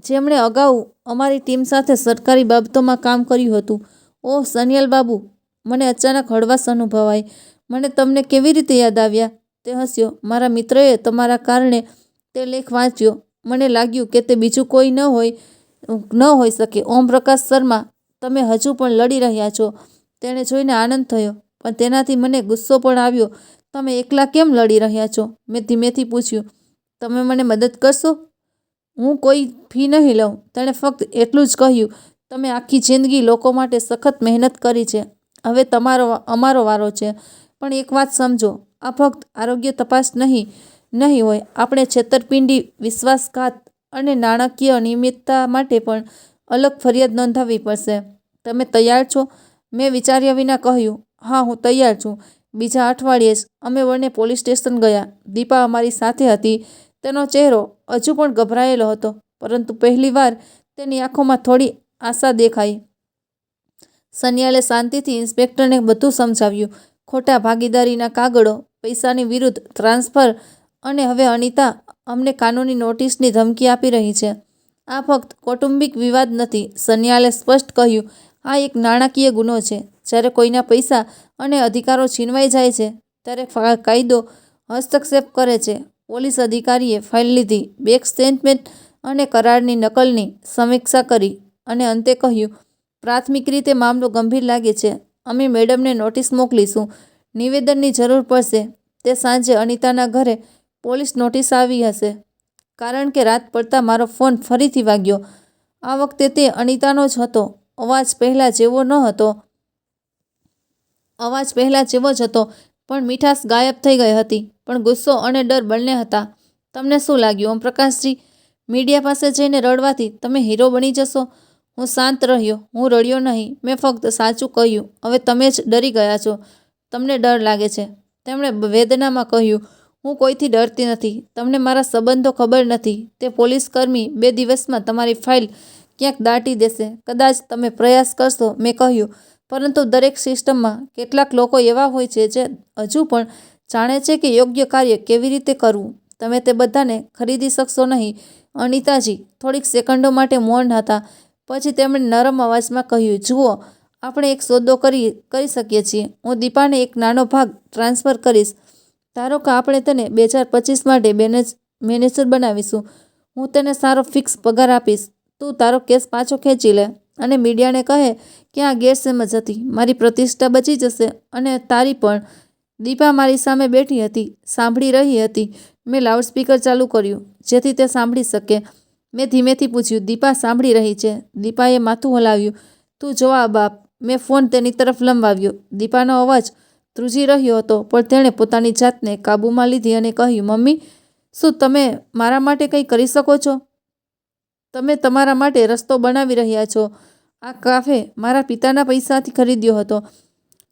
જેમણે અગાઉ અમારી ટીમ સાથે સરકારી બાબતોમાં કામ કર્યું હતું. ઓહ સન્યાલ બાબુ, મને અચાનક હળવાશ અનુભવાઈ. મને તમને કેવી રીતે યાદ આવ્યા? તે હસ્યો. મારા મિત્રએ તમારા કારણે તે લેખ વાંચ્યો. મને લાગ્યું કે તે બીજું કોઈ ન હોઈ શકે. ઓમ પ્રકાશ શર્મા, તમે હજુ પણ લડી રહ્યા છો. તેણે જોઈને આનંદ થયો, પણ તેનાથી મને ગુસ્સો પણ આવ્યો. તમે એકલા કેમ લડી રહ્યા છો? મેં ધીમેથી પૂછ્યું. તમે મને મદદ કરશો? હું કોઈ ફી નહીં લઉં. તેણે ફક્ત એટલું જ કહ્યું. તમે આખી જિંદગી લોકો માટે સખત મહેનત કરી છે. હવે અમારો વારો છે. પણ એક વાત સમજો, આ ફક્ત આરોગ્ય તપાસ નહીં હોય. આપણે છેતરપિંડી, વિશ્વાસઘાત અને નાણાકીય અનિયમિતતા માટે પણ અલગ ફરિયાદ નોંધાવવી પડશે. તમે તૈયાર છો? મેં વિચાર્યા વિના કહ્યું. હા, હું તૈયાર છું. બીજા અઠવાડિયે જ અમે બંને પોલીસ સ્ટેશન ગયા. દીપા અમારી સાથે હતી. તેનો ચહેરો હજુ પણ ગભરાયેલો હતો, પરંતુ પહેલીવાર તેની આંખોમાં થોડી આશા દેખાઈ. સન્યાલે શાંતિથી ઇન્સ્પેક્ટરને બધું સમજાવ્યું. ખોટા ભાગીદારીના કાગળો, પૈસાની વિરુદ્ધ ટ્રાન્સફર, અને હવે અનિતા અમને કાનૂની નોટિસની ધમકી આપી રહી છે. આ ફક્ત કૌટુંબિક વિવાદ નથી, સન્યાલે સ્પષ્ટ કહ્યું. આ એક નાણાકીય ગુનો છે. જ્યારે કોઈના પૈસા અને અધિકારો છીનવાઈ જાય છે, ત્યારે કાયદો હસ્તક્ષેપ કરે છે. પોલીસ અધિકારીએ ફાઇલ લીધી, બેંક સ્ટેટમેન્ટ અને કરારની નકલની સમીક્ષા કરી અને અંતે કહ્યું, પ્રાથમિક રીતે મામલો ગંભીર લાગે છે. અમે મેડમને નોટિસ મોકલીશું. નિવેદનની જરૂર પડશે. તે સાંજે અનિતાના ઘરે પોલીસ નોટિસ આવી હશે, કારણ કે રાત પડતા મારો ફોન ફરીથી વાગ્યો. આ વખતે તે અનિતાનો જ હતો. અવાજ પહેલા જેવો જ હતો, પણ મીઠાશ ગાયબ થઈ ગઈ હતી. પણ ગુસ્સો અને ડર બંને હતા. તમને શું લાગ્યું, ઓમપ્રકાશજી? મીડિયા પાસે જઈને રડવાથી તમે હીરો બની જશો? હું શાંત રહ્યો. હું રડ્યો નહીં. મેં ફક્ત સાચું કહ્યું. હવે તમે જ ડરી ગયા છો. તમને ડર લાગે છે, તેમણે વેદનામાં કહ્યું. હું કોઈથી ડરતી નથી. તમને મારા સંબંધો ખબર નથી. તે પોલીસકર્મી 2 દિવસમાં તમારી ફાઇલ ક્યાંક દાટી દેશે. કદાચ તમે પ્રયાસ કરશો, મેં કહ્યું, પરંતુ દરેક સિસ્ટમમાં કેટલાક લોકો એવા હોય છે જે હજુ પણ જાણે છે કે યોગ્ય કાર્ય કેવી રીતે કરવું. તમે તે બધાને ખરીદી શકશો નહીં. અનિતાજી થોડીક સેકન્ડો માટે મૌન હતા. પછી તેમણે નરમ અવાજમાં કહ્યું, જુઓ, આપણે એક સોદો કરી શકીએ છીએ. હું દીપાને એક નાનો ભાગ ટ્રાન્સફર કરીશ. ધારો કે આપણે તેને 2025 માટે મેનેજર બનાવીશું. હું તેને સારો ફિક્સ પગાર આપીશ. તું તારો કેસ પાછો ખેંચી લે અને મીડિયાને કહે કે આ ગેરસમજ હતી. મારી પ્રતિષ્ઠા બચી જશે અને તારી પણ. દીપા મારી સામે બેઠી હતી, સાંભળી રહી હતી. મેં લાઉડસ્પીકર ચાલુ કર્યું જેથી તે સાંભળી શકે. મેં ધીમેથી પૂછ્યું, દીપા સાંભળી રહી છે? દીપાએ માથું હલાવ્યું. તું જવાબ આપ. મેં ફોન તેની તરફ લંબાવ્યો. દીપાનો અવાજ ધ્રુજી રહ્યો હતો, પણ તેણે પોતાની જાતને કાબૂમાં લીધી અને કહ્યું, મમ્મી, શું તમે મારા માટે કંઈ કરી શકો છો? તમે તમારા માટે રસ્તો બનાવી રહ્યા છો. આ કાફે મારા પિતાના પૈસાથી ખરીદ્યો હતો.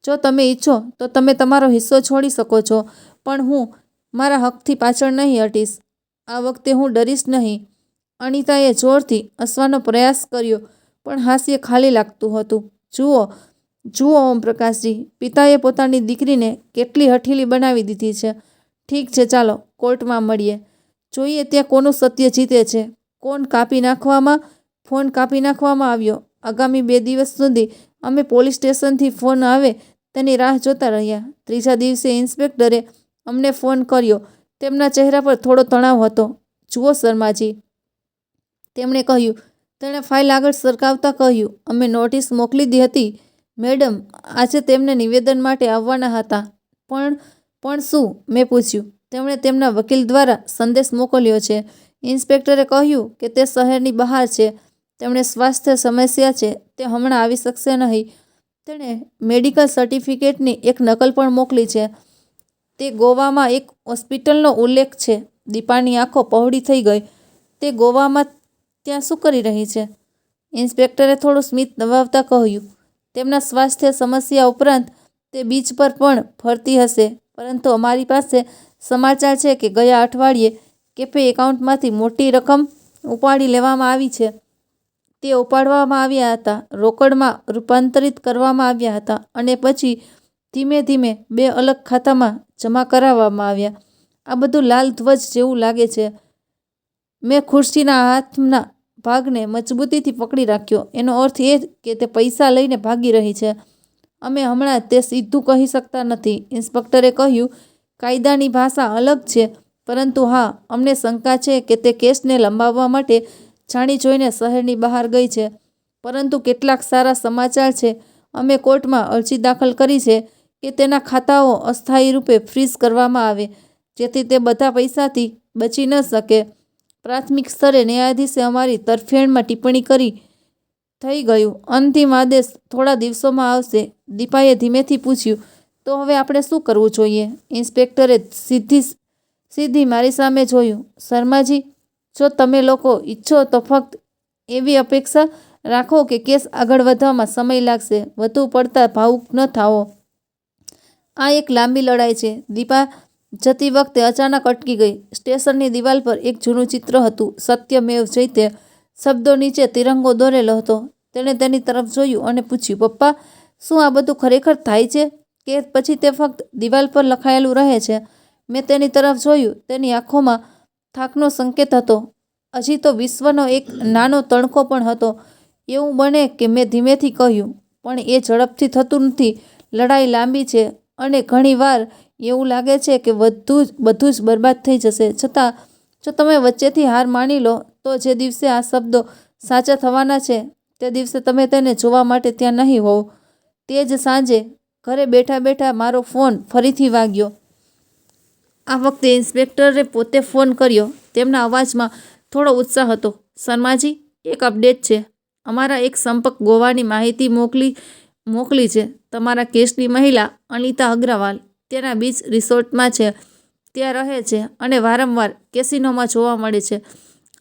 જો તમે ઈચ્છો તો તમે તમારો હિસ્સો છોડી શકો છો, પણ હું મારા હકથી પાછળ નહીં હટીશ. આ વખતે હું ડરીશ નહીં. અનિતાએ જોરથી હસવાનો પ્રયાસ કર્યો, પણ હાસ્ય ખાલી લાગતું હતું. જુઓ ઓમપ્રકાશજી, પિતાએ પોતાની દીકરીને કેટલી હઠીલી બનાવી દીધી છે. ઠીક છે, ચાલો કોર્ટમાં મળીએ. જોઈએ ત્યાં કોનું સત્ય જીતે છે. ફોન કાપી નાખવામાં આવ્યો. આગામી 2 દિવસ સુધી અમે પોલીસ સ્ટેશનથી ફોન આવે તેની રાહ જોતા રહ્યા. ત્રીજા દિવસે ઇન્સ્પેક્ટરે અમને ફોન કર્યો. તેમના ચહેરા પર થોડો તણાવ હતો. જુઓ શર્માજી, તેમણે કહ્યું. તેણે ફાઇલ આગળ સરકાવતા કહ્યું, અમે નોટિસ મોકલી હતી મેડમ. આજે તેમને નિવેદન માટે આવવાના હતા. પણ શું? મેં પૂછ્યું. તેમણે તેમના વકીલ દ્વારા સંદેશ મોકલ્યો છે. ઇન્સ્પેક્ટરે કહ્યું કે તે શહેરની બહાર છે. તેમણે સ્વાસ્થ્ય સમસ્યા છે. તે હમણાં આવી શકશે નહીં. તેણે મેડિકલ સર્ટિફિકેટની એક નકલ પણ મોકલી છે. તે ગોવામાં એક હોસ્પિટલનો ઉલ્લેખ છે. દીપાની આંખો પહોળી થઈ ગઈ. તે ગોવામાં ત્યાં શું કરી રહી છે? ઇન્સ્પેક્ટરે થોડું સ્મિત નવાવતા કહ્યું. તેમના સ્વાસ્થ્ય સમસ્યા ઉપરાંત તે બીચ પર પણ ફરતી હશે, પરંતુ અમારી પાસે સમાચાર છે કે ગયા અઠવાડિયે કેફે એકાઉન્ટમાંથી મોટી રકમ ઉપાડી લેવામાં આવી છે. તે ઉપાડવામાં આવ્યા હતા, રોકડમાં રૂપાંતરિત કરવામાં આવ્યા હતા અને પછી ધીમે ધીમે 2 અલગ ખાતામાં જમા કરાવવામાં આવ્યા. આ બધું લાલ ધ્વજ જેવું લાગે છે. મેં ખુરશીના હાથના ભાગને મજબૂતીથી પકડી રાખ્યો. એનો અર્થ એ કે તે પૈસા લઈને ભાગી રહી છે. અમે હમણાં તે સીધું કહી શકતા નથી, ઇન્સ્પેક્ટરે કહ્યું. કાયદાની ભાષા અલગ છે, પરંતુ હા, અમને શંકા છે કે તે કેસને લંબાવવા માટે જાણી જોઈને શહેરની બહાર ગઈ છે. પરંતુ કેટલાક સારા સમાચાર છે. અમે કોર્ટમાં અરજી દાખલ કરી છે કે તેના ખાતાઓ અસ્થાયી રૂપે ફ્રીઝ કરવામાં આવે, જેથી તે બધા પૈસાથી બચી ન શકે. પ્રાથમિક સ્તરે ન્યાયાધીશે અમારી તરફેણમાં ટિપ્પણી કરી. થઈ ગયું. અંતિમ આદેશ થોડા દિવસોમાં આવશે. દીપાએ ધીમેથી પૂછ્યું. તો હવે આપણે શું કરવું જોઈએ? ઇન્સ્પેક્ટરે સીધી મારી સામે જોયું. શર્માજી, જો તમે લોકો ઈચ્છો તો ફક્ત એવી અપેક્ષા રાખો કે કેસ આગળ વધવામાં સમય લાગશે. વધુ પડતા ભાવુક ન થાઓ. આ એક લાંબી લડાઈ છે. દીપા જતી વખતે અચાનક અટકી ગઈ. સ્ટેશનની દિવાલ પર એક જૂનું ચિત્ર હતું. સત્યમેવ જયતે શબ્દો નીચે તિરંગો દોરેલો હતો. તેણે તેની તરફ જોયું અને પૂછ્યું, પપ્પા, શું આ બધું ખરેખર થાય છે કે પછી તે ફક્ત દિવાલ પર લખાયેલું રહે છે? મેં તેની તરફ જોયું. તેની આંખોમાં થાકનો સંકેત હતો. હજી તો વિશ્વનો એક નાનો તણખો પણ હતો. એવું બને કે મેં ધીમેથી કહ્યું, પણ એ ઝડપથી થતું નથી. લડાઈ લાંબી છે અને ઘણી વાર એવું લાગે છે કે બધું જ બરબાદ થઈ જશે. છતાં જો તમે વચ્ચેથી હાર માની લો, તો જે દિવસે આ શબ્દો સાચા થવાના છે તે દિવસે તમે તેને જોવા માટે ત્યાં નહીં હોવ. તે જ સાંજે ઘરે બેઠા બેઠા મારો ફોન ફરીથી વાગ્યો. આ વખતે ઇન્સ્પેક્ટરે પોતે ફોન કર્યો. તેમના અવાજમાં થોડો ઉત્સાહ હતો. શર્માજી, એક અપડેટ છે. અમારા એક સંપર્ક ગોવાની માહિતી મોકલી છે. તમારા કેસની મહિલા અનિતા અગ્રવાલ તેના બીચ રિસોર્ટમાં છે. ત્યાં રહે છે અને વારંવાર કેસિનોમાં જોવા મળે છે.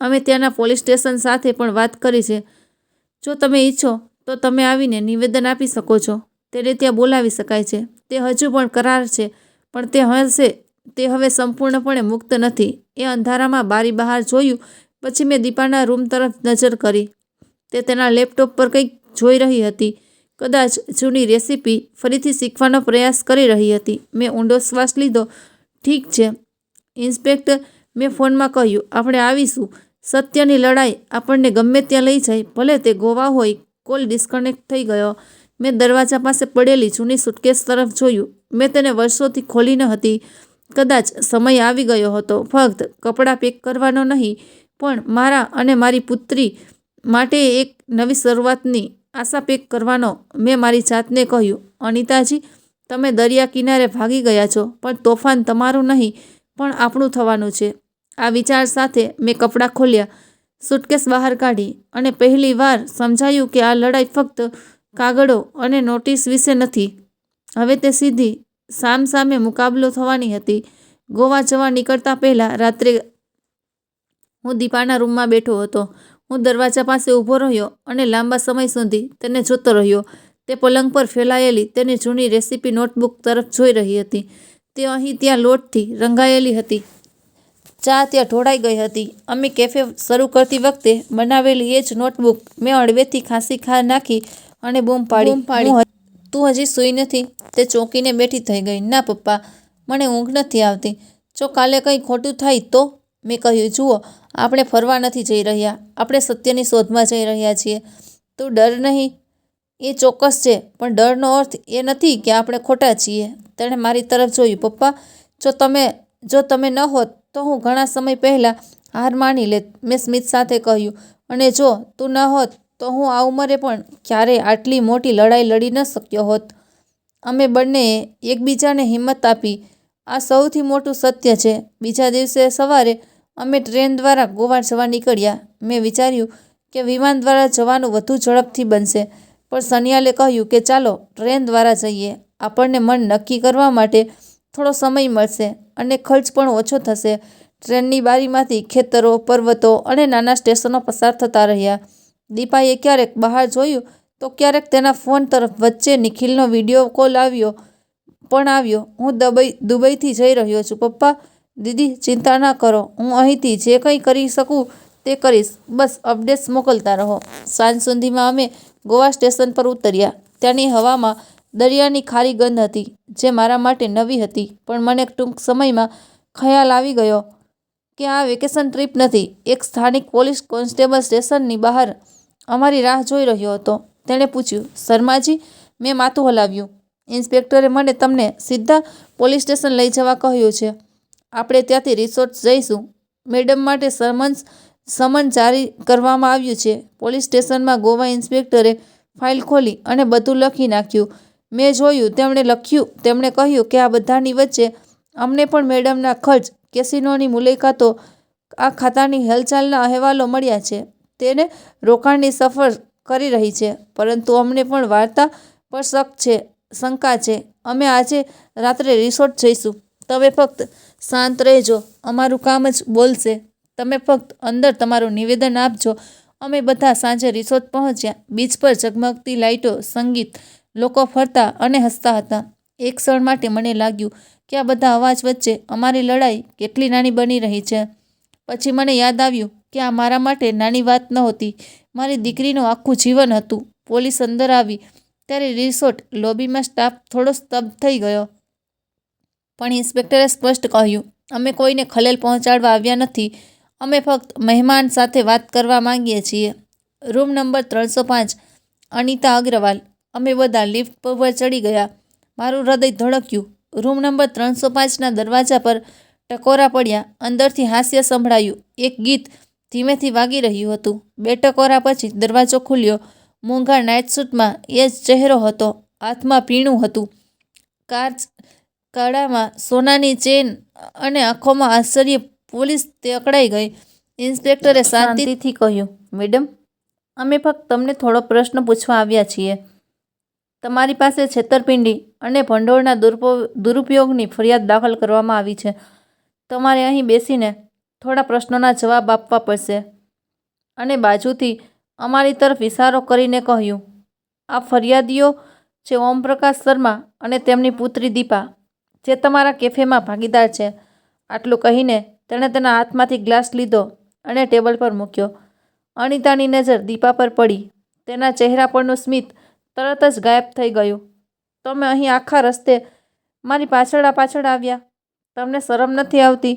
અમે ત્યાંના પોલીસ સ્ટેશન સાથે પણ વાત કરી છે. જો તમે ઈચ્છો તો તમે આવીને નિવેદન આપી શકો છો. તેને ત્યાં બોલાવી શકાય છે. તે હજુ પણ કરાર છે, પણ તે હવે સંપૂર્ણપણે મુક્ત નથી. એ અંધારામાં બારી બહાર જોયું. પછી મેં દીપાના રૂમ તરફ નજર કરી. તે તેના લેપટોપ પર કંઈક જોઈ રહી હતી. કદાચ જૂની રેસીપી ફરીથી શીખવાનો પ્રયાસ કરી રહી હતી. મેં ઊંડો શ્વાસ લીધો. ઠીક છે, ઇન્સ્પેક્ટર, મેં ફોનમાં કહ્યું. આપણે આવીશું. સત્યની લડાઈ આપણને ગમે ત્યાં લઈ જાય, ભલે તે ગોવા હોય. કોલ ડિસ્કનેક્ટ થઈ ગયો. મેં દરવાજા પાસે પડેલી જૂની સુટકેસ તરફ જોયું. મેં તેને વર્ષોથી ખોલી ન હતી. કદાચ સમય આવી ગયો હતો ફક્ત કપડાં પેક કરવાનો નહીં, પણ મારા અને મારી પુત્રી માટે એક નવી શરૂઆતની આશા પેક કરવાનો. મેં મારી જાતને કહ્યું, અનિતાજી, તમે દરિયા કિનારે ભાગી ગયા છો, પણ તોફાન તમારું નહીં, પણ આપણું થવાનું છે. આ વિચાર સાથે મેં કપડાં ખોલ્યા, સુટકેસ બહાર કાઢી અને પહેલી વાર સમજાયું કે આ લડાઈ ફક્ત કાગળો અને નોટિસ વિશે નથી. હવે તે સીધી સામસામે મુકાબલો થવાની હતી. ગોવા જવા નીકળતા પહેલા રાત્રે હું દીપાના રૂમમાં બેઠો હતો. હું દરવાજા પાસે ઊભો રહ્યો અને લાંબા સમય સુધી તેને જોતો રહ્યો. તે પલંગ પર ફેલાયેલી તેની જૂની રેસીપી નોટબુક તરફ જોઈ રહી હતી. તે અહીં ત્યાં લોટથી રંગાયેલી હતી. ચા ત્યાં ઢોળાઈ ગઈ હતી. અમે કેફે શરૂ કરતી વખતે બનાવેલી એ જ નોટબુક. મેં હળવેથી ખાંસી નાખી અને બૂમ પાડી, તું હજી સૂઈ નથી? તે ચોંકીને બેઠી થઈ ગઈ. ના પપ્પા, મને ઊંઘ નથી આવતી. જો કાલે કંઈ ખોટું થાય તો? મેં કહ્યું, જુઓ, આપણે ફરવા નથી જઈ રહ્યા. આપણે સત્યની શોધમાં જઈ રહ્યા છીએ. તું ડર નહીં. એ ચોક્કસ છે, પણ ડરનો અર્થ એ નથી કે આપણે ખોટા છીએ. તેણે મારી તરફ જોયું. પપ્પા, જો તમે ન હોત તો હું ઘણા સમય પહેલાં હાર માની લેત, મેં સ્મિત સાથે કહ્યું. અને જો તું ન હોત તો હું આ ઉંમરે પણ ક્યારેય આટલી મોટી લડાઈ લડી ન શક્યો હોત. અમે બંનેએ એકબીજાને હિંમત આપી. આ સૌથી મોટું સત્ય છે. બીજા દિવસે સવારે અમે ટ્રેન દ્વારા ગોવા જવા નીકળ્યા. મેં વિચાર્યું કે વિમાન દ્વારા જવાનું વધુ ઝડપથી બનશે, પણ સનિયાલે કહ્યું કે ચાલો ટ્રેન દ્વારા જઈએ. આપણને મન નક્કી કરવા માટે થોડો સમય મળશે અને ખર્ચ પણ ઓછો થશે. ટ્રેનની બારીમાંથી ખેતરો, પર્વતો અને નાના સ્ટેશનો પસાર થતા રહ્યા. દીપાએ ક્યારેક બહાર જોયું તો ક્યારેક તેના ફોન તરફ. વચ્ચે નિખિલનો વિડીયો કોલ આવ્યો. હું દુબઈથી જઈ રહ્યો છું પપ્પા. દીદી ચિંતા ના કરો, હું અહીંથી જે કંઈ કરી શકું તે કરીશ. બસ અપડેટ્સ મોકલતા રહો. સાંજ સુધીમાં અમે ગોવા સ્ટેશન પર ઉતર્યા. ત્યાંની હવામાં દરિયાની ખારી ગંધ હતી જે મારા માટે નવી હતી, પણ મને ટૂંક સમયમાં ખ્યાલ આવી ગયો કે આ વેકેશન ટ્રીપ નથી. એક સ્થાનિક પોલીસ કોન્સ્ટેબલ સ્ટેશનની બહાર અમારી રાહ જોઈ રહ્યો હતો. તેણે પૂછ્યું, શર્માજી? મેં માથું હલાવ્યું. ઇન્સ્પેક્ટરે મને તમને સીધા પોલીસ સ્ટેશન લઈ જવા કહ્યું છે. આપણે ત્યાંથી રિસોર્ટ જઈશું. મેડમ માટે સમન જારી કરવામાં આવ્યું છે. પોલીસ સ્ટેશનમાં ગોવા ઇન્સ્પેક્ટરે ફાઇલ ખોલી અને બધું લખી નાખ્યું. મેં જોયું. તેમણે કહ્યું કે આ બધાની વચ્ચે અમને પણ મેડમના ખર્ચ, કેસિનોની મુલાકાતો, આ ખાતાની હલચાલના અહેવાલો મળ્યા છે. તેને રોકાણની સફર કરી રહી છે, પરંતુ અમને પણ વાર્તા પર શંકા છે. અમે આજે રાત્રે રિસોર્ટ જઈશું. તમે ફક્ત શાંત રહેજો, અમારું કામ જ બોલશે. તમે ફક્ત અંદર તમારું નિવેદન આપજો. અમે બધા સાંજે રિસોર્ટ પહોંચ્યા. બીચ પર ઝગમગતી લાઇટો, સંગીત, લોકો ફરતા અને હસતા હતા. એક ક્ષણ માટે મને લાગ્યું કે આ બધા અવાજ વચ્ચે અમારી લડાઈ કેટલી નાની બની રહી છે. પછી મને યાદ આવ્યું કે આ મારા માટે નાની વાત નહોતી, મારી દીકરીનું આખું જીવન હતું. પોલીસ અંદર આવી ત્યારે રિસોર્ટ લોબીમાં સ્ટાફ થોડો સ્તબ્ધ થઈ ગયો. પણ ઇન્સ્પેક્ટરે સ્પષ્ટ કહ્યું, અમે કોઈને ખલેલ પહોંચાડવા આવ્યા નથી. અમે ફક્ત મહેમાન સાથે વાત કરવા માંગીએ છીએ. Room number 305. અનિતા અગ્રવાલ. અમે બધા લિફ્ટ પર ચડી ગયા. મારું હૃદય ધડક્યું. રૂમ નંબર 305ના દરવાજા પર ટકોરા પડ્યા. અંદરથી હાસ્ય સંભળાયું. એક ગીત ધીમેથી વાગી રહ્યું હતું. 2 ટકોરા પછી દરવાજો ખુલ્યો. મૂંગા નાઇટ સૂટમાં એ જ ચહેરો હતો. હાથમાં પીણું હતું. કાળામાં સોનાની ચેન અને આંખોમાં આશ્ચર્ય. પોલીસ તે અકળાઈ ગઈ. ઇન્સ્પેક્ટરે શાંતિથી કહ્યું, મેડમ, અમે ફક્ત તમને થોડો પ્રશ્ન પૂછવા આવ્યા છીએ. તમારી પાસે છેતરપિંડી અને ભંડોળના દુરુપયોગની ફરિયાદ દાખલ કરવામાં આવી છે. તમારે અહીં બેસીને થોડા પ્રશ્નોના જવાબ આપવા પડશે. અને બાજુથી અમારી તરફ ઇશારો કરીને કહ્યું, આ ફરિયાદીઓ છે ઓમપ્રકાશ શર્મા અને તેમની પુત્રી દીપા, જે તમારા કેફેમાં ભાગીદાર છે. આટલું કહીને તેણે તેના હાથમાંથી ગ્લાસ લીધો અને ટેબલ પર મૂક્યો. અનિતાની નજર દીપા પર પડી. તેના ચહેરા પરનું સ્મિત તરત જ ગાયબ થઈ ગયું. તમે અહીં આખા રસ્તે મારી પાછળ આવ્યા. તમને શરમ નથી આવતી?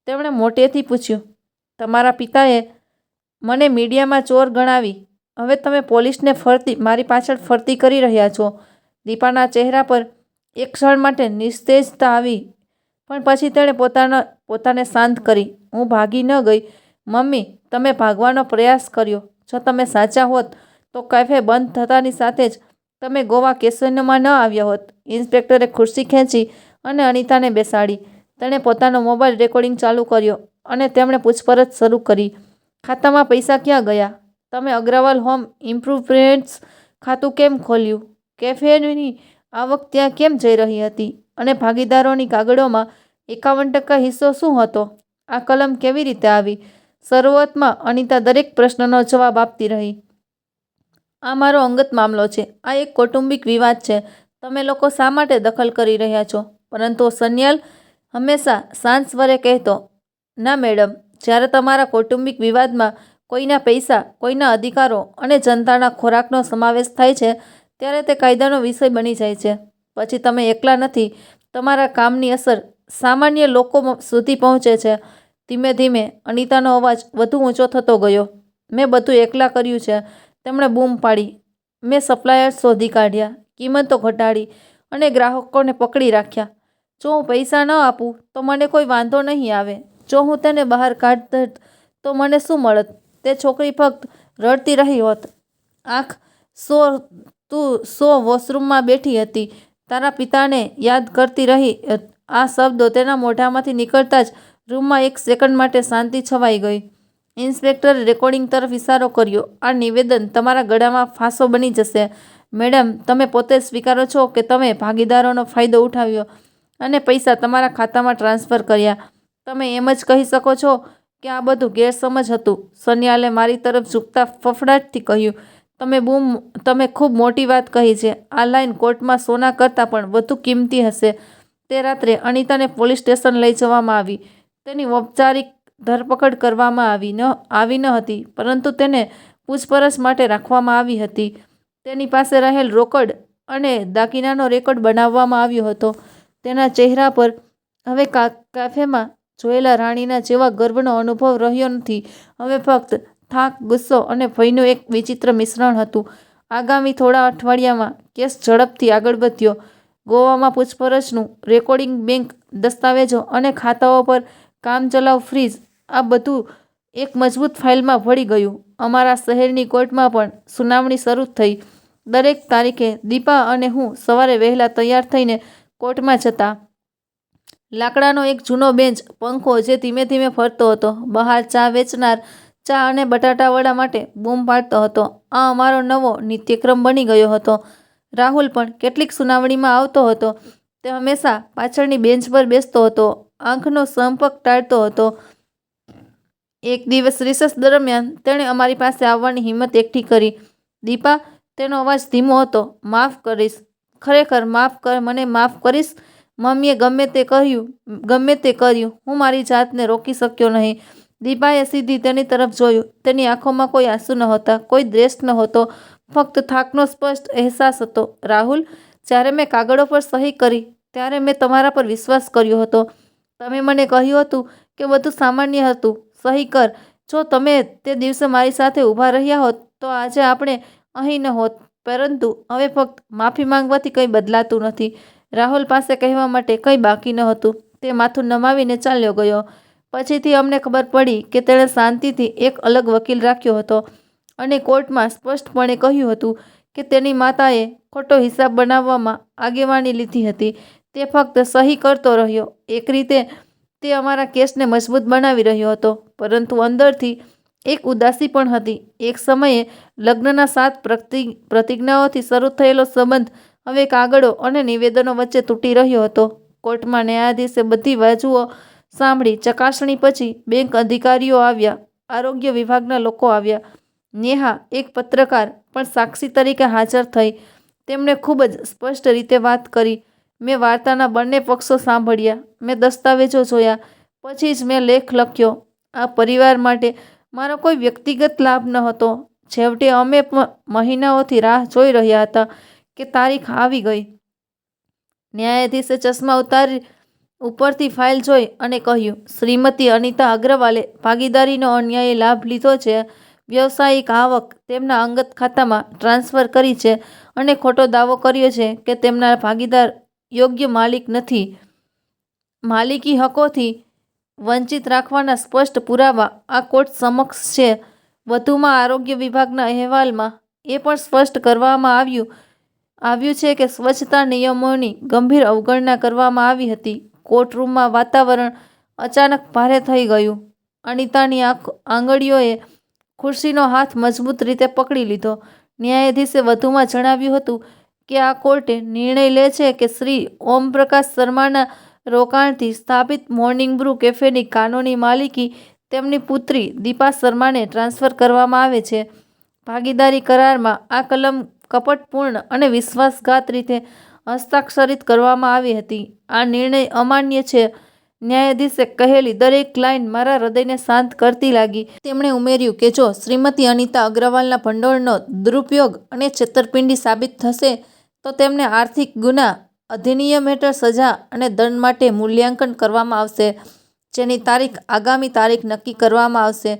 તેમણે મોટેથી પૂછ્યું. તમારા પિતાએ મને મીડિયામાં ચોર ગણાવી. હવે તમે પોલીસને મારી પાછળ ફરતી કરી રહ્યા છો. દીપાના ચહેરા પર એક ક્ષણ માટે નિસ્તેજતા આવી, પણ પછી તેણે પોતાને શાંત કરી. હું ભાગી ન ગઈ મમ્મી. તમે ભાગવાનો પ્રયાસ કર્યો. જો તમે સાચા હોત તો કેફે બંધ થતાની સાથે જ તમે ગોવા કેસિનોમાં ન આવ્યા હોત. ઇન્સ્પેક્ટરે ખુરશી ખેંચી અને અનિતાને બેસાડી. તેણે પોતાનો મોબાઈલ રેકોર્ડિંગ ચાલુ કર્યો અને તેમણે પૂછપરછ શરૂ કરી. ખાતામાં પૈસા ક્યાં ગયા? તમે અગ્રવાલ હોમ ઇમ્પ્રુવમેન્ટ્સ ખાતું કેમ ખોલ્યું? કેફેની આવક ત્યાં કેમ જઈ રહી હતી? અને ભાગીદારોની કાગળોમાં 51% હિસ્સો શું હતો? આ કલમ કેવી રીતે આવી? શરૂઆતમાં અનિતા દરેક પ્રશ્નનો જવાબ આપતી રહી. આ મારો અંગત મામલો છે. આ એક કૌટુંબિક વિવાદ છે. તમે લોકો શા માટે દખલ કરી રહ્યા છો? પરંતુ સન્યાલ હંમેશા શાંત સ્વરે કહેતો, ના મેડમ, જ્યારે તમારા કૌટુંબિક વિવાદમાં કોઈના પૈસા, કોઈના અધિકારો અને જનતાના ખોરાકનો સમાવેશ થાય છે, ત્યારે તે કાયદાનો વિષય બની જાય છે. પછી તમે એકલા નથી. તમારા કામની અસર સામાન્ય લોકો સુધી પહોંચે છે. ધીમે ધીમે અનિતાનો અવાજ વધુ ઊંચો થતો ગયો. મેં બધું એકલા કર્યું છે. તેમણે બૂમ પાડી. મેં સપ્લાયર્સ શોધી કાઢ્યા, કિંમતો ઘટાડી અને ગ્રાહકોને પકડી રાખ્યા. જો હું પૈસા ન આપું તો મને કોઈ વાંધો નહીં આવે. જો હું તેને બહાર કાઢત તો મને શું મળત? તે છોકરી ફક્ત રડતી રહી હોત. તું વોશરૂમમાં બેઠી હતી, તારા પિતાને યાદ કરતી રહી. આ શબ્દો તેના મોઢામાંથી નીકળતા જ રૂમમાં એક સેકન્ડ માટે શાંતિ છવાઈ ગઈ. ઇન્સ્પેક્ટરે રેકોર્ડિંગ તરફ ઇશારો કર્યો. આ નિવેદન તમારા ગળામાં ફાંસો બની જશે. મેડમ, તમે પોતે સ્વીકારો છો કે તમે ભાગીદારોનો ફાયદો ઉઠાવ્યો અને પૈસા તમારા ખાતામાં ટ્રાન્સફર કર્યા. તમે એમ જ કહી શકો છો કે આ બધું ગેરસમજ હતું. સન્યાલે મારી તરફ ઝૂકતા ફફડાટથી કહ્યું, તમે ખૂબ મોટી વાત કહી છે. આ લાઈન કોર્ટમાં સોના કરતાં પણ વધુ કિંમતી હશે. તે રાત્રે અનિતાને પોલીસ સ્ટેશન લઈ જવામાં આવી. તેની ઔપચારિક ધરપકડ કરવામાં આવી ન હતી, પરંતુ તેને પૂછપરછ માટે રાખવામાં આવી હતી. તેની પાસે રહેલ રોકડ અને દાગીનાનો રેકોર્ડ બનાવવામાં આવ્યો હતો. તેના ચહેરા પર હવે કાફેમાં જોયેલા રાણીના જેવા ગર્વનો અનુભવ રહ્યો નથી. હવે ફક્ત થાક, ગુસ્સો અને ભયનું એક વિચિત્ર મિશ્રણ હતું. આગામી થોડા અઠવાડિયામાં કેસ ઝડપથી આગળ વધ્યો. ગોવામાં પૂછપરછનું રેકોર્ડિંગ, બેંક દસ્તાવેજો અને ખાતાઓ પર કામચલાઉ ફ્રીજ, આ બધું એક મજબૂત ફાઇલમાં ભળી ગયું. અમારા શહેરની કોર્ટમાં પણ સુનાવણી શરૂ થઈ. દરેક તારીખે દીપા અને હું સવારે વહેલા તૈયાર થઈને કોર્ટમાં જતા. લાકડાનો એક જૂનો બેન્ચ, પંખો જે ધીમે ધીમે ફરતો હતો. બહાર ચા વેચનાર ચા અને બટાટાવડા માટે બૂમ પાડતો હતો. આ અમારો નવો નિત્યક્રમ બની ગયો હતો. રાહુલ પણ કેટલીક સુનાવણીમાં આવતો હતો. તે હંમેશા પાછળની બેન્ચ પર બેસતો હતો, આંખનો સંપર્ક ટાળતો હતો. એક દિવસ રિસેસ દરમિયાન તેણે અમારી પાસે આવવાની હિંમત એકઠી કરી. દીપા, તેનો અવાજ ધીમો હતો, માફ કરીશ, ખરેખર માફ કર, મને માફ કરીશ. મમ્મીએ ગમે તે કર્યું, હું મારી જાતને રોકી શક્યો નહીં. દીપાએ સીધી તેની તરફ જોયું. તેની આંખોમાં કોઈ આંસુ નહોતા, કોઈ દ્વેષ નહોતો, ફક્ત થાકનો સ્પષ્ટ અહેસાસ હતો. રાહુલ, જ્યારે મેં કાગળો પર સહી કરી ત્યારે મેં તમારા પર વિશ્વાસ કર્યો હતો. તમે મને કહ્યું હતું કે બધું સામાન્ય હતું. સહી કર. જો તમે તે દિવસે મારી સાથે ઊભા રહ્યા હોત તો આજે આપણે અહીં ન હોત. પરંતુ હવે ફક્ત માફી માંગવાથી કંઈ બદલાતું નથી. રાહુલ પાસે કહેવા માટે કંઈ બાકી ન હતું. તે માથું નમાવીને ચાલ્યો ગયો. પછીથી અમને ખબર પડી કે તેણે શાંતિથી એક અલગ વકીલ રાખ્યો હતો અને કોર્ટમાં સ્પષ્ટપણે કહ્યું હતું કે તેની માતાએ ખોટો હિસાબ બનાવવામાં આગેવાની લીધી હતી. તે ફક્ત સહી કરતો રહ્યો. એક રીતે તે અમારા કેસને મજબૂત બનાવી રહ્યો હતો, પરંતુ અંદરથી એક ઉદાસી પણ હતી. એક સમયે લગ્નના 7 પ્રતિજ્ઞાઓથી શરૂ થયેલો સંબંધ હવે કાગળો અને નિવેદનો વચ્ચે તૂટી રહ્યો હતો. કોર્ટમાં ન્યાયાધીશે બધી બાજુઓ સાંભળી. ચકાસણી પછી બેંક અધિકારીઓ આવ્યા, આરોગ્ય વિભાગના લોકો આવ્યા. નેહા, એક પત્રકાર, પણ સાક્ષી તરીકે હાજર થઈ. તેમણે ખૂબ જ સ્પષ્ટ રીતે વાત કરી. મેં વાર્તાના બંને પક્ષો સાંભળ્યા. મેં દસ્તાવેજો જોયા. પછી જ મેં લેખ લખ્યો. આ પરિવાર માટે મારો કોઈ વ્યક્તિગત લાભ નહોતો. છેવટે અમે મહિનાઓથી રાહ જોઈ રહ્યા હતા કે તારીખ આવી ગઈ. ન્યાયાધીશે ચશ્મા ઉતારી ઉપરથી ફાઇલ જોઈ અને કહ્યું, શ્રીમતી અનિતા અગ્રવાલે ભાગીદારીનો અન્યાયી લાભ લીધો છે. વ્યવસાયિક આવક તેમના અંગત ખાતામાં ટ્રાન્સફર કરી છે અને ખોટો દાવો કર્યો છે કે તેમના ભાગીદાર યોગ્ય માલિક નથી. માલિકી હકોથી વંચિત રાખવાના સ્પષ્ટ પુરાવા આ કોર્ટ સમક્ષ છે. વધુમાં, આરોગ્ય વિભાગના અહેવાલમાં એ પણ સ્પષ્ટ કરવામાં આવ્યું છે કે સ્વચ્છતા નિયમોની ગંભીર અવગણના કરવામાં આવી હતી. કોર્ટરૂમમાં વાતાવરણ અચાનક ભારે થઈ ગયું. અનિતાની આંગળીઓએ ખુરશીનો હાથ મજબૂત રીતે પકડી લીધો. ન્યાયાધીશે વધુમાં જણાવ્યું હતું કે આ કોર્ટે નિર્ણય લે છે કે શ્રી ઓમપ્રકાશ શર્માના રોકાણથી સ્થાપિત મોર્નિંગ બ્રૂ કેફેની કાનૂની માલિકી તેમની પુત્રી દીપા શર્માને ટ્રાન્સફર કરવામાં આવે છે. ભાગીદારી કરારમાં આ કલમ કપટપૂર્ણ અને વિશ્વાસઘાત રીતે હસ્તાક્ષરિત કરવામાં આવી હતી. આ નિર્ણય અમાન્ય છે. ન્યાયાધીશે કહેલી દરેક લાઈન મારા હૃદયને શાંત કરતી લાગી. તેમણે ઉમેર્યું કે જો શ્રીમતી અનિતા અગ્રવાલના ભંડોળનો દુરુપયોગ અને છેતરપિંડી સાબિત થશે તો તેમને આર્થિક ગુના અધિનિયમ હેઠળ સજા અને દંડ માટે મૂલ્યાંકન કરવામાં આવશે, જેની આગામી તારીખ નક્કી કરવામાં આવશે.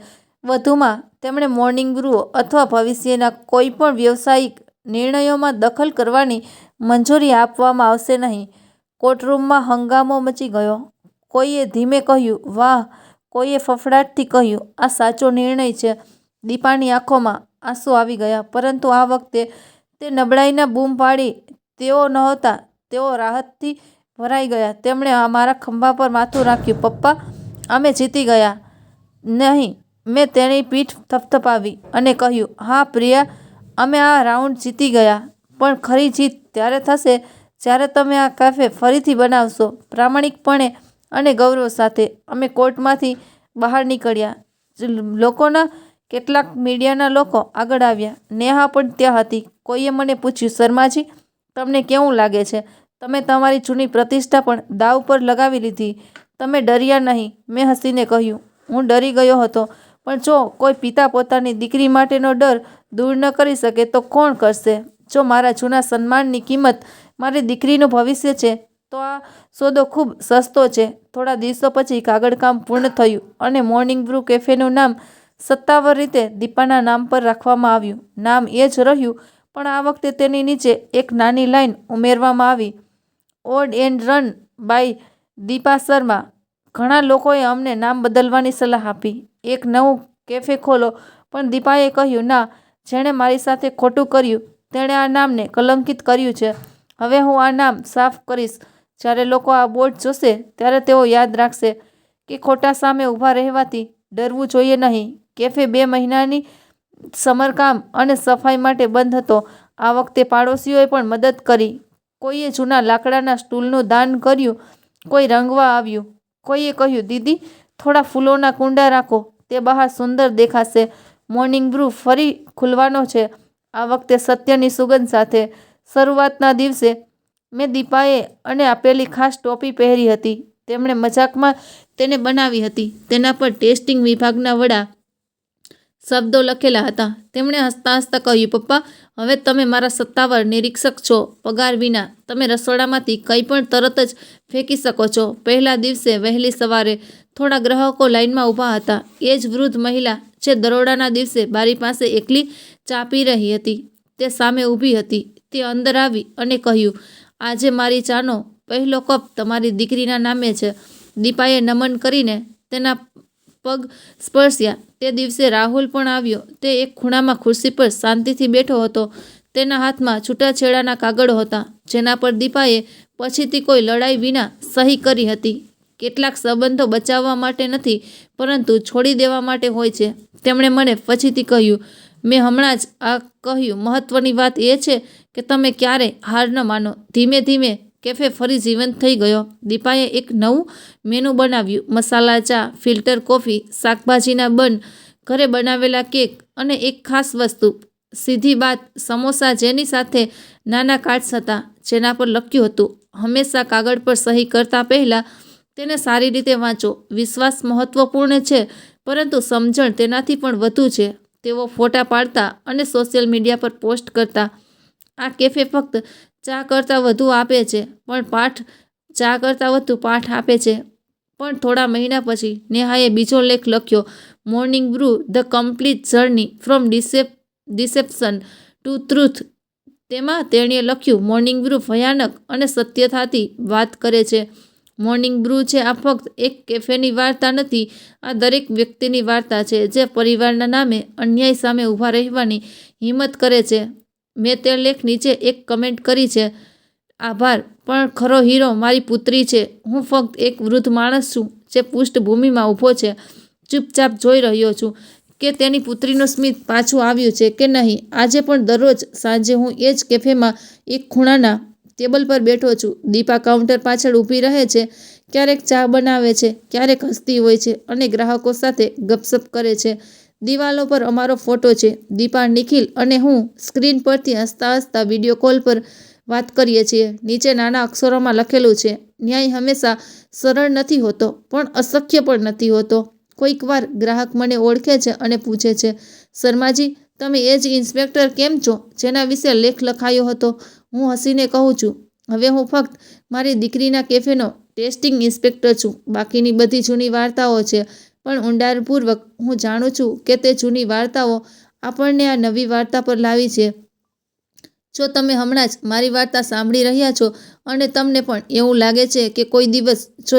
વધુમાં, તેમણે મોર્નિંગ બ્રૂ અથવા ભવિષ્યના કોઈપણ વ્યવસાયિક નિર્ણયોમાં દખલ કરવાની મંજૂરી આપવામાં આવશે નહીં. કોર્ટરૂમમાં હંગામો મચી ગયો. કોઈએ ધીમે કહ્યું, વાહ. કોઈએ ફફડાટથી કહ્યું, આ સાચો નિર્ણય છે. દીપાની આંખોમાં આંસુ આવી ગયા, પરંતુ આ વખતે તે નબળાઈના બૂમ પાડી તેઓ નહોતા. તેઓ રાહતથી ભરાઈ ગયા. તેમણે મારા ખભા પર માથું રાખ્યું. પપ્પા, અમે જીતી ગયા. નહીં. મેં તેની પીઠ થપથપાવી અને કહ્યું, હા પ્રિયા, અમે આ રાઉન્ડ જીતી ગયા. પણ ખરી જીત ત્યારે થશે જ્યારે તમે આ કાફે ફરીથી બનાવશો, પ્રામાણિકપણે અને ગૌરવ સાથે. અમે કોર્ટમાંથી બહાર નીકળ્યા. લોકોના કેટલાક મીડિયાના લોકો આગળ આવ્યા. નેહા પણ ત્યાં હતી. કોઈએ મને પૂછ્યું, શર્માજી, તમને કેવું લાગે છે? તમે તમારી જૂની પ્રતિષ્ઠા પણ દાવ પર લગાવી લીધી. તમે ડર્યા નહીં. મેં હસીને કહ્યું, હું ડરી ગયો હતો. પણ જો કોઈ પિતા પોતાની દીકરી માટેનો ડર દૂર ન કરી શકે તો કોણ કરશે? જો મારા જૂના સન્માનની કિંમત મારી દીકરીનું ભવિષ્ય છે તો આ સોદો ખૂબ સસ્તો છે. થોડા દિવસો પછી કાગળકામ પૂર્ણ થયું અને મોર્નિંગ બ્રૂ કેફેનું નામ સત્તાવાર રીતે દીપાના નામ પર રાખવામાં આવ્યું. નામ એ જ રહ્યું, પણ આ વખતે તેની નીચે એક નાની લાઈન ઉમેરવામાં આવી, odd and run by Deepa Sharma. ઘણા લોકોએ અમને નામ બદલવાની સલાહ આપી. એક નવું કેફે ખોલો. પણ દીપાએ કહ્યું, ના, જેણે મારી સાથે ખોટું કર્યું તેણે આ નામને કલંકિત કર્યું છે. હવે હું આ નામ સાફ કરીશ. જ્યારે લોકો આ બોર્ડ જોશે ત્યારે તેઓ યાદ રાખશે કે ખોટા સામે ઊભા રહેવાથી ડરવું જોઈએ નહીં. કેફે 2 મહિનાની સમારકામ અને સફાઈ માટે બંધ હતો. આ વખતે પાડોશીઓએ પણ મદદ કરી. કોઈએ જૂના લાકડાના સ્ટૂલનું દાન કર્યું, કોઈ રંગવા આવ્યું, કોઈએ કહ્યું, દીદી, થોડા ફૂલોના કુંડા રાખો, તે બહાર સુંદર દેખાશે. મોર્નિંગ બ્રૂ ફરી ખુલવાનો છે, આ વખતે સત્યની સુગંધ સાથે. શરૂઆતના દિવસે મેં દીપાએ અને આપેલી ખાસ ટોપી પહેરી હતી. તેમણે મજાકમાં તેને બનાવી હતી. તેના પર ટેસ્ટિંગ વિભાગના વડા શબ્દો લખેલા હતા. તેમણે હસતા હસતા કહ્યું, પપ્પા, હવે તમે મારા સત્તાવાર નિરીક્ષક છો. પગાર વિના તમે રસોડામાંથી કંઈ પણ તરત જ ફેંકી શકો છો. પહેલા દિવસે વહેલી સવારે થોડા ગ્રાહકો લાઇનમાં ઊભા હતા. એ જ વૃદ્ધ મહિલા જે દરોડાના દિવસે બારી પાસે એકલી ચા પી રહી હતી, તે સામે ઊભી હતી. તે અંદર આવી અને કહ્યું, આજે મારી ચાનો પહેલો કપ તમારી દીકરીના નામે છે. દીપાએ નમન કરીને તેના પગ સ્પર્શ્યા. તે દિવસે રાહુલ પણ આવ્યો. તે એક ખૂણામાં ખુરશી પર શાંતિથી બેઠો હતો. તેના હાથમાં છૂટાછેડાના કાગળો હતા, જેના પર દીપાએ પછીથી કોઈ લડાઈ વિના સહી કરી હતી. કેટલાક સંબંધો બચાવવા માટે નથી, પરંતુ છોડી દેવા માટે હોય છે. તેમણે મને પછીથી કહ્યું, મેં હમણાં જ આ કહ્યું, મહત્વની વાત એ છે કે તમે ક્યારેય હાર ન માનો. ધીમે ધીમે કેફે ફરી જીવંત થઈ ગયો. દીપાએ એક નવું મેનુ બનાવ્યું, મસાલા ચા, ફિલ્ટર કોફી, શાકભાજીના બન, ઘરે બનાવેલા કેક અને એક ખાસ વસ્તુ, સીધી બાત, સમોસા, જેની સાથે નાના કાર્ડ્સ હતા, જેના પર લખ્યું હતું, હંમેશા કાગળ પર સહી કરતા પહેલાં તેને સારી રીતે વાંચો. વિશ્વાસ મહત્વપૂર્ણ છે, પરંતુ સમજણ તેનાથી પણ વધુ છે. તેઓ ફોટા પાડતા અને સોશિયલ મીડિયા પર પોસ્ટ કરતા. આ કેફે ફક્ત ચા કરતાં વધુ આપે છે, પાઠ આપે છે. પણ થોડા મહિના પછી નેહાએ બીજો લેખ લખ્યો, morning brew, the complete journey from deception to truth. તેમાં તેણીએ લખ્યું, મોર્નિંગ બ્રૂ ભયાનક અને સત્યતાથી વાત કરે છે. મોર્નિંગ બ્રૂ છે આ ફક્ત એક કેફેની વાર્તા નથી, આ દરેક વ્યક્તિની વાર્તા છે જે પરિવારના નામે અન્યાય સામે ઊભા રહેવાની હિંમત કરે છે. મેં તે લેખ નીચે એક કમેન્ટ કરી છે, આભાર, પણ ખરો હીરો મારી પુત્રી છે. હું ફક્ત એક વૃદ્ધ માણસ છું જે પૃષ્ઠભૂમિમાં ઊભો છે, ચૂપચાપ જોઈ રહ્યો છું કે તેની પુત્રીનું સ્મિત પાછું આવ્યું છે કે નહીં. આજે પણ દરરોજ સાંજે હું એ જ કેફેમાં એક ખૂણાના ટેબલ પર બેઠો છું. દીપા કાઉન્ટર પાછળ ઊભી રહે છે, ક્યારેક ચા બનાવે છે, ક્યારેક હસતી હોય છે અને ગ્રાહકો સાથે ગપસપ કરે છે. દિવાલો પર અમારો ફોટો છે, દીપા, નિખિલ અને હું સ્ક્રીન પરથી હસતા હસતા વિડીયો કોલ પર વાત કરીએ છીએ. નીચે નાના અક્ષરોમાં લખેલું છે, ન્યાય હંમેશા સરળ નથી હોતો, પણ અશક્ય પણ નથી હોતો. કોઈક વાર ગ્રાહક મને ઓળખે છે અને પૂછે છે, શર્માજી, તમે એ જ ઇન્સ્પેક્ટર કેમ છો જેના વિશે લેખ લખાયો હતો? હું હસીને કહું છું, હવે હું ફક્ત મારી દીકરીના કેફેનો ટેસ્ટિંગ ઇન્સ્પેક્ટર છું. બાકીની બધી જૂની વાર્તાઓ છે, પણ ઊંડાણપૂર્વક હું જાણું છું કે તે જૂની વાર્તાઓ આપણને આ નવી વાર્તા પર લાવી છે. જો તમે હમણાં જ મારી વાર્તા સાંભળી રહ્યા છો અને તમને પણ એવું લાગે છે કે કોઈ દિવસ જો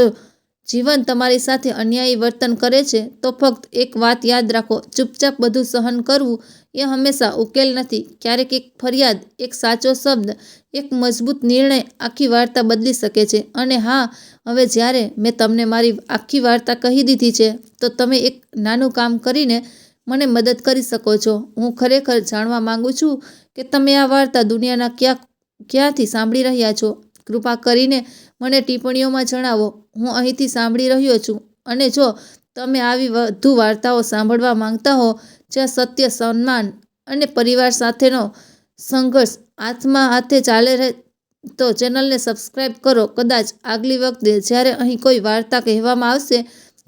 જીવન તમારી સાથે અન્યાયી વર્તન કરે છે, તો ફક્ત એક વાત યાદ રાખો, ચૂપચાપ બધું સહન કરવું એ હંમેશા ઉકેલ નથી. ક્યારેક એક ફરિયાદ, એક સાચો શબ્દ, એક મજબૂત નિર્ણય આખી વાર્તા બદલી શકે છે. અને હા, હવે જ્યારે મેં તમને મારી આખી વાર્તા કહી દીધી છે, તો તમે એક નાનું કામ કરીને મને મદદ કરી શકો છો. હું ખરેખર જાણવા માંગુ છું કે તમે આ વાર્તા દુનિયાના ક્યાંથી સાંભળી રહ્યા છો. કૃપા કરીને મને ટિપ્પણીઓમાં જણાવો. હું અહીંથી સાંભળી રહ્યો છું અને જો તમે આવી વધુ વાર્તાઓ સાંભળવા માંગતા હો જ્યાં સત્ય, સન્માન અને પરિવાર સાથેનો સંઘર્ષ હાથમાં હાથે ચાલે રહે તો ચેનલને સબસ્ક્રાઈબ કરો. કદાચ આગલી વખતે જ્યારે અહીં કોઈ વાર્તા કહેવામાં આવશે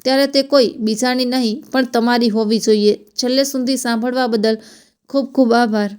ત્યારે તે કોઈ બીજાની નહીં પણ તમારી હોવી જોઈએ. છેલ્લે સુધી સાંભળવા બદલ ખૂબ ખૂબ આભાર.